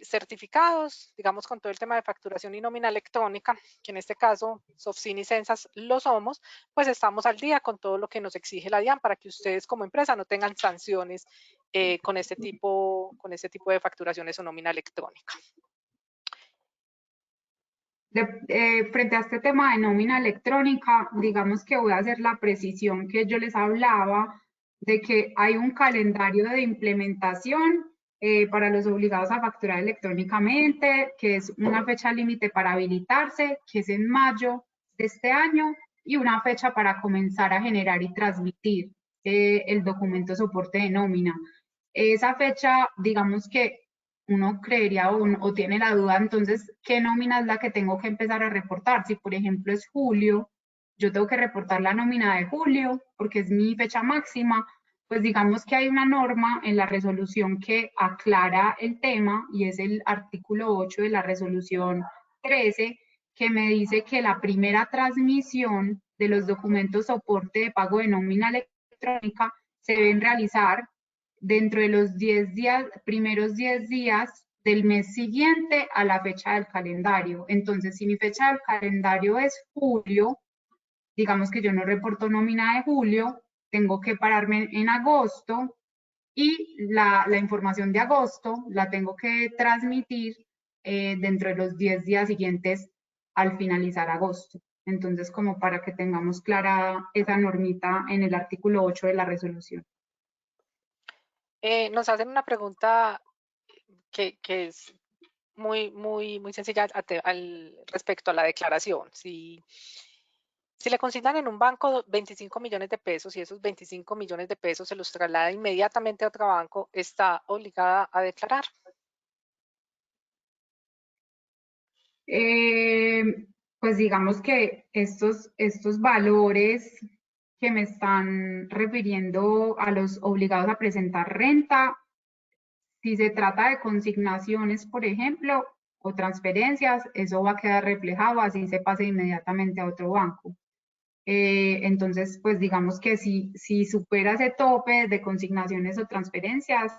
certificados, digamos, con todo el tema de facturación y nómina electrónica, que en este caso SOFSIN y Censas lo somos, pues estamos al día con todo lo que nos exige la DIAN para que ustedes como empresa no tengan sanciones con este tipo de facturaciones o nómina electrónica. Frente a este tema de nómina electrónica, digamos que voy a hacer la precisión que yo les hablaba de que hay un calendario de implementación para los obligados a facturar electrónicamente, que es una fecha límite para habilitarse, que es en mayo de este año, y una fecha para comenzar a generar y transmitir el documento soporte de nómina. Esa fecha, digamos que uno creería o tiene la duda, entonces, ¿qué nómina es la que tengo que empezar a reportar? Si, por ejemplo, es julio, yo tengo que reportar la nómina de julio porque es mi fecha máxima, pues digamos que hay una norma en la resolución que aclara el tema y es el artículo 8 de la resolución 13, que me dice que la primera transmisión de los documentos soporte de pago de nómina electrónica se deben realizar dentro de los primeros 10 días del mes siguiente a la fecha del calendario. Entonces, si mi fecha del calendario es julio, digamos que yo no reporto nómina de julio, tengo que pararme en agosto y la información de agosto la tengo que transmitir dentro de los 10 días siguientes al finalizar agosto. Entonces, como para que tengamos clara esa normita en el artículo 8 de la resolución. Nos hacen una pregunta que es muy sencilla respecto a la declaración. Si le consignan en un banco 25 millones de pesos y esos 25 millones de pesos se los traslada inmediatamente a otro banco, ¿está obligada a declarar? Pues digamos que estos valores que me están refiriendo a los obligados a presentar renta, si se trata de consignaciones, por ejemplo, o transferencias, eso va a quedar reflejado, así se pase inmediatamente a otro banco. Entonces, pues digamos que si supera ese tope de consignaciones o transferencias,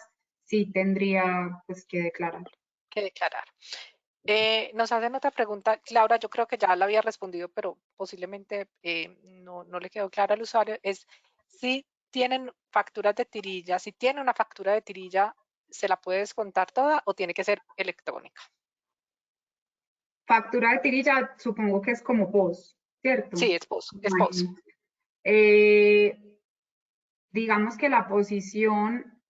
sí tendría pues que declarar. Que declarar. Nos hacen otra pregunta, Laura, yo creo que ya la había respondido, pero posiblemente no le quedó clara al usuario, es si tienen facturas de tirilla, si tiene una factura de tirilla, ¿se la puede descontar toda o tiene que ser electrónica? Factura de tirilla, supongo que es como POS, ¿cierto? Sí, es POS, es POS. Imagino. Eh, digamos que la posición,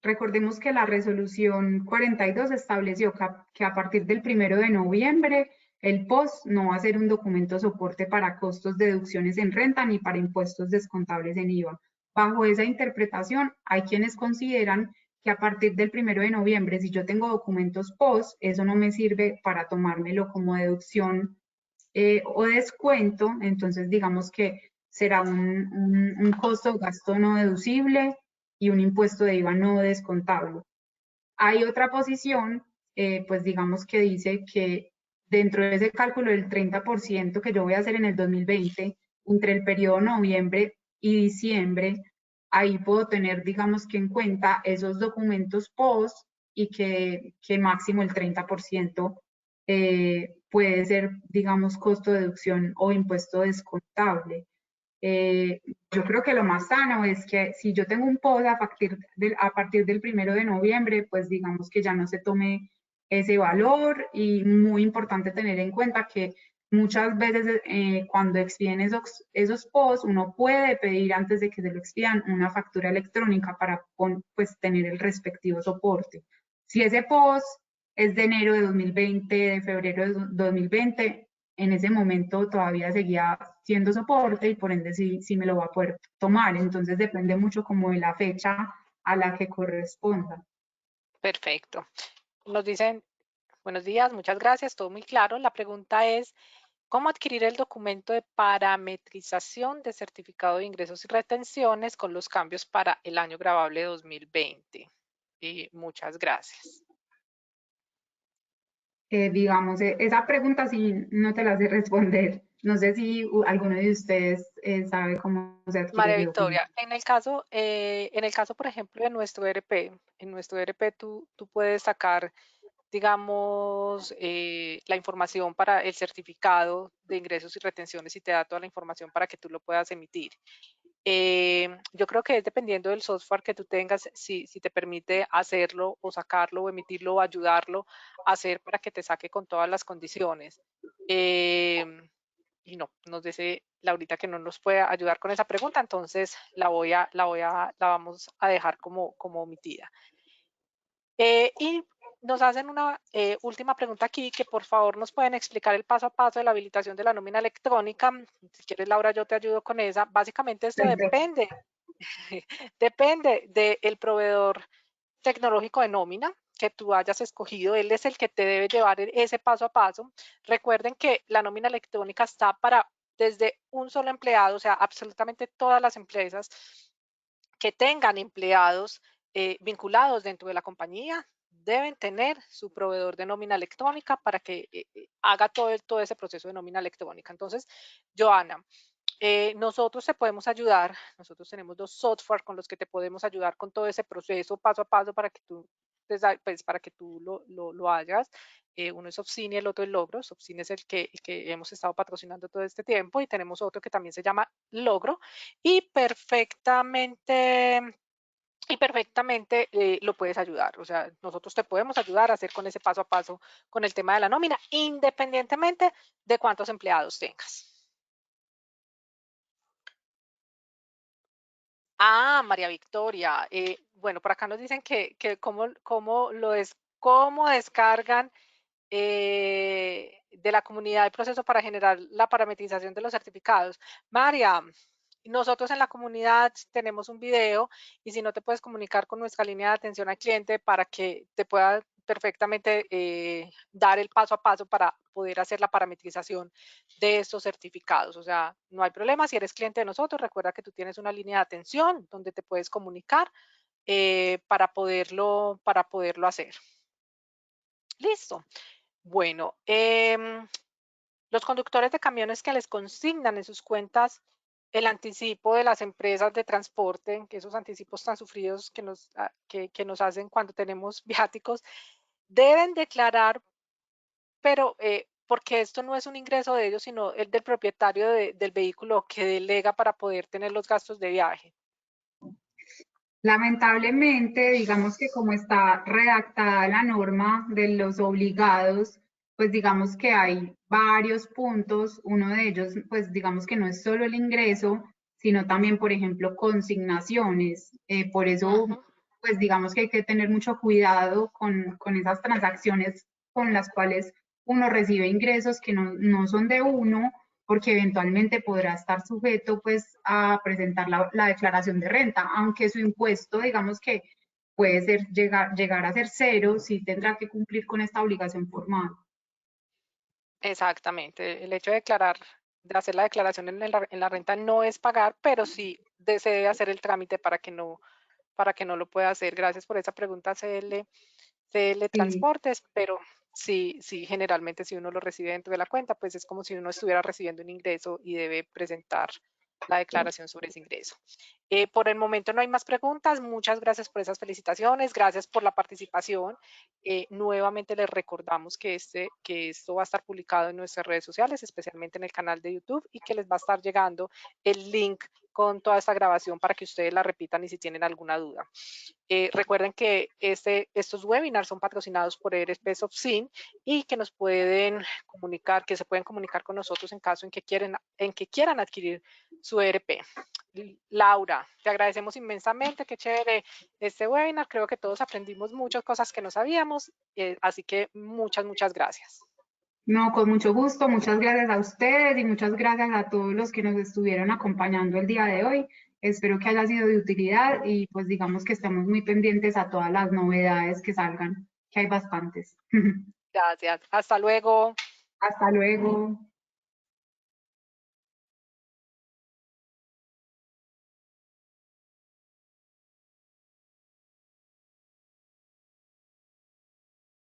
recordemos que la resolución 42 estableció que a partir del 1 de noviembre el POS no va a ser un documento soporte para costos, deducciones en renta ni para impuestos descontables en IVA. Bajo esa interpretación, hay quienes consideran que a partir del 1 de noviembre, si yo tengo documentos POS, eso no me sirve para tomármelo como deducción o descuento, entonces digamos que será un costo o gasto no deducible y un impuesto de IVA no descontable. Hay otra posición, pues digamos que dice que dentro de ese cálculo del 30% que yo voy a hacer en el 2020, entre el periodo noviembre y diciembre, ahí puedo tener, digamos que en cuenta esos documentos post y que máximo el 30% puede ser, digamos, costo de deducción o impuesto descontable. Eh, yo creo que lo más sano es que si yo tengo un POS a partir del 1 de noviembre, pues digamos que ya no se tome ese valor y muy importante tener en cuenta que muchas veces cuando expiden esos POS, uno puede pedir antes de que se lo expidan una factura electrónica para pues, tener el respectivo soporte. Si ese POS es de enero de 2020, de febrero de 2020, en ese momento todavía seguía siendo soporte y por ende sí me lo va a poder tomar. Entonces depende mucho como de la fecha a la que corresponda. Perfecto. Nos dicen, buenos días, muchas gracias, todo muy claro. La pregunta es, ¿cómo adquirir el documento de parametrización de certificado de ingresos y retenciones con los cambios para el año grabable 2020? Y muchas gracias. Digamos, esa pregunta sí no te la sé responder. No sé si alguno de ustedes sabe cómo se adquiere María ese documento. Victoria, en el caso, por ejemplo, de nuestro ERP, en nuestro ERP tú puedes sacar, digamos, la información para el certificado de ingresos y retenciones y te da toda la información para que tú lo puedas emitir. Yo creo que es dependiendo del software que tú tengas, si te permite hacerlo o sacarlo o emitirlo o ayudarlo a hacer para que te saque con todas las condiciones. Y no, nos dice Laurita que no nos puede ayudar con esa pregunta, entonces la vamos a dejar como omitida. Y nos hacen una última pregunta aquí, que por favor nos pueden explicar el paso a paso de la habilitación de la nómina electrónica. Si quieres, Laura, yo te ayudo con esa. Básicamente esto Perfecto. depende del proveedor tecnológico de nómina que tú hayas escogido. Él es el que te debe llevar ese paso a paso. Recuerden que la nómina electrónica está para desde un solo empleado, o sea, absolutamente todas las empresas que tengan empleados vinculados dentro de la compañía deben tener su proveedor de nómina electrónica para que haga todo ese proceso de nómina electrónica. Entonces, Joana, nosotros te podemos ayudar, nosotros tenemos 2 software con los que te podemos ayudar con todo ese proceso paso a paso para que tú, pues, para que tú lo hagas. Uno es Opsini, el otro es Logro. Opsini es el que hemos estado patrocinando todo este tiempo y tenemos otro que también se llama Logro y perfectamente lo puedes ayudar. O sea, nosotros te podemos ayudar a hacer con ese paso a paso con el tema de la nómina, independientemente de cuántos empleados tengas. Ah, María Victoria. Bueno, por acá nos dicen que cómo descargan de la comunidad el proceso para generar la parametrización de los certificados. María, nosotros en la comunidad tenemos un video y si no te puedes comunicar con nuestra línea de atención al cliente para que te pueda perfectamente dar el paso a paso para poder hacer la parametrización de estos certificados. O sea, no hay problema. Si eres cliente de nosotros, recuerda que tú tienes una línea de atención donde te puedes comunicar para poderlo hacer. Listo. Bueno, los conductores de camiones que les consignan en sus cuentas el anticipo de las empresas de transporte, que esos anticipos tan sufridos que nos hacen cuando tenemos viáticos, deben declarar, pero porque esto no es un ingreso de ellos, sino el del propietario del vehículo que delega para poder tener los gastos de viaje. Lamentablemente, digamos que como está redactada la norma de los obligados, pues digamos que hay varios puntos. Uno de ellos, pues digamos que no es solo el ingreso, sino también, por ejemplo, consignaciones. Por eso, pues digamos que hay que tener mucho cuidado con esas transacciones con las cuales uno recibe ingresos que no son de uno, porque eventualmente podrá estar sujeto pues a presentar la declaración de renta, aunque su impuesto, digamos que puede ser llegar a ser cero, sí tendrá que cumplir con esta obligación formal. Exactamente. El hecho de hacer la declaración en la renta no es pagar, pero sí se debe hacer el trámite para que no lo pueda hacer. Gracias por esa pregunta, CL Sí. Transportes, pero sí, generalmente si uno lo recibe dentro de la cuenta, pues es como si uno estuviera recibiendo un ingreso y debe presentar la declaración sobre ese ingreso. Por el momento no hay más preguntas. Muchas gracias por esas felicitaciones. Gracias por la participación. Nuevamente les recordamos que esto va a estar publicado en nuestras redes sociales, especialmente en el canal de YouTube, y que les va a estar llegando el link con toda esta grabación para que ustedes la repitan y si tienen alguna duda. Recuerden que estos webinars son patrocinados por ERP SoftSyn y que nos pueden comunicar, que se pueden comunicar con nosotros en caso en que quieran adquirir su ERP. Laura, te agradecemos inmensamente, qué chévere este webinar, creo que todos aprendimos muchas cosas que no sabíamos, así que muchas gracias. No, con mucho gusto, muchas gracias a ustedes y muchas gracias a todos los que nos estuvieron acompañando el día de hoy. Espero que haya sido de utilidad y pues digamos que estamos muy pendientes a todas las novedades que salgan, que hay bastantes. Gracias, hasta luego. Hasta luego.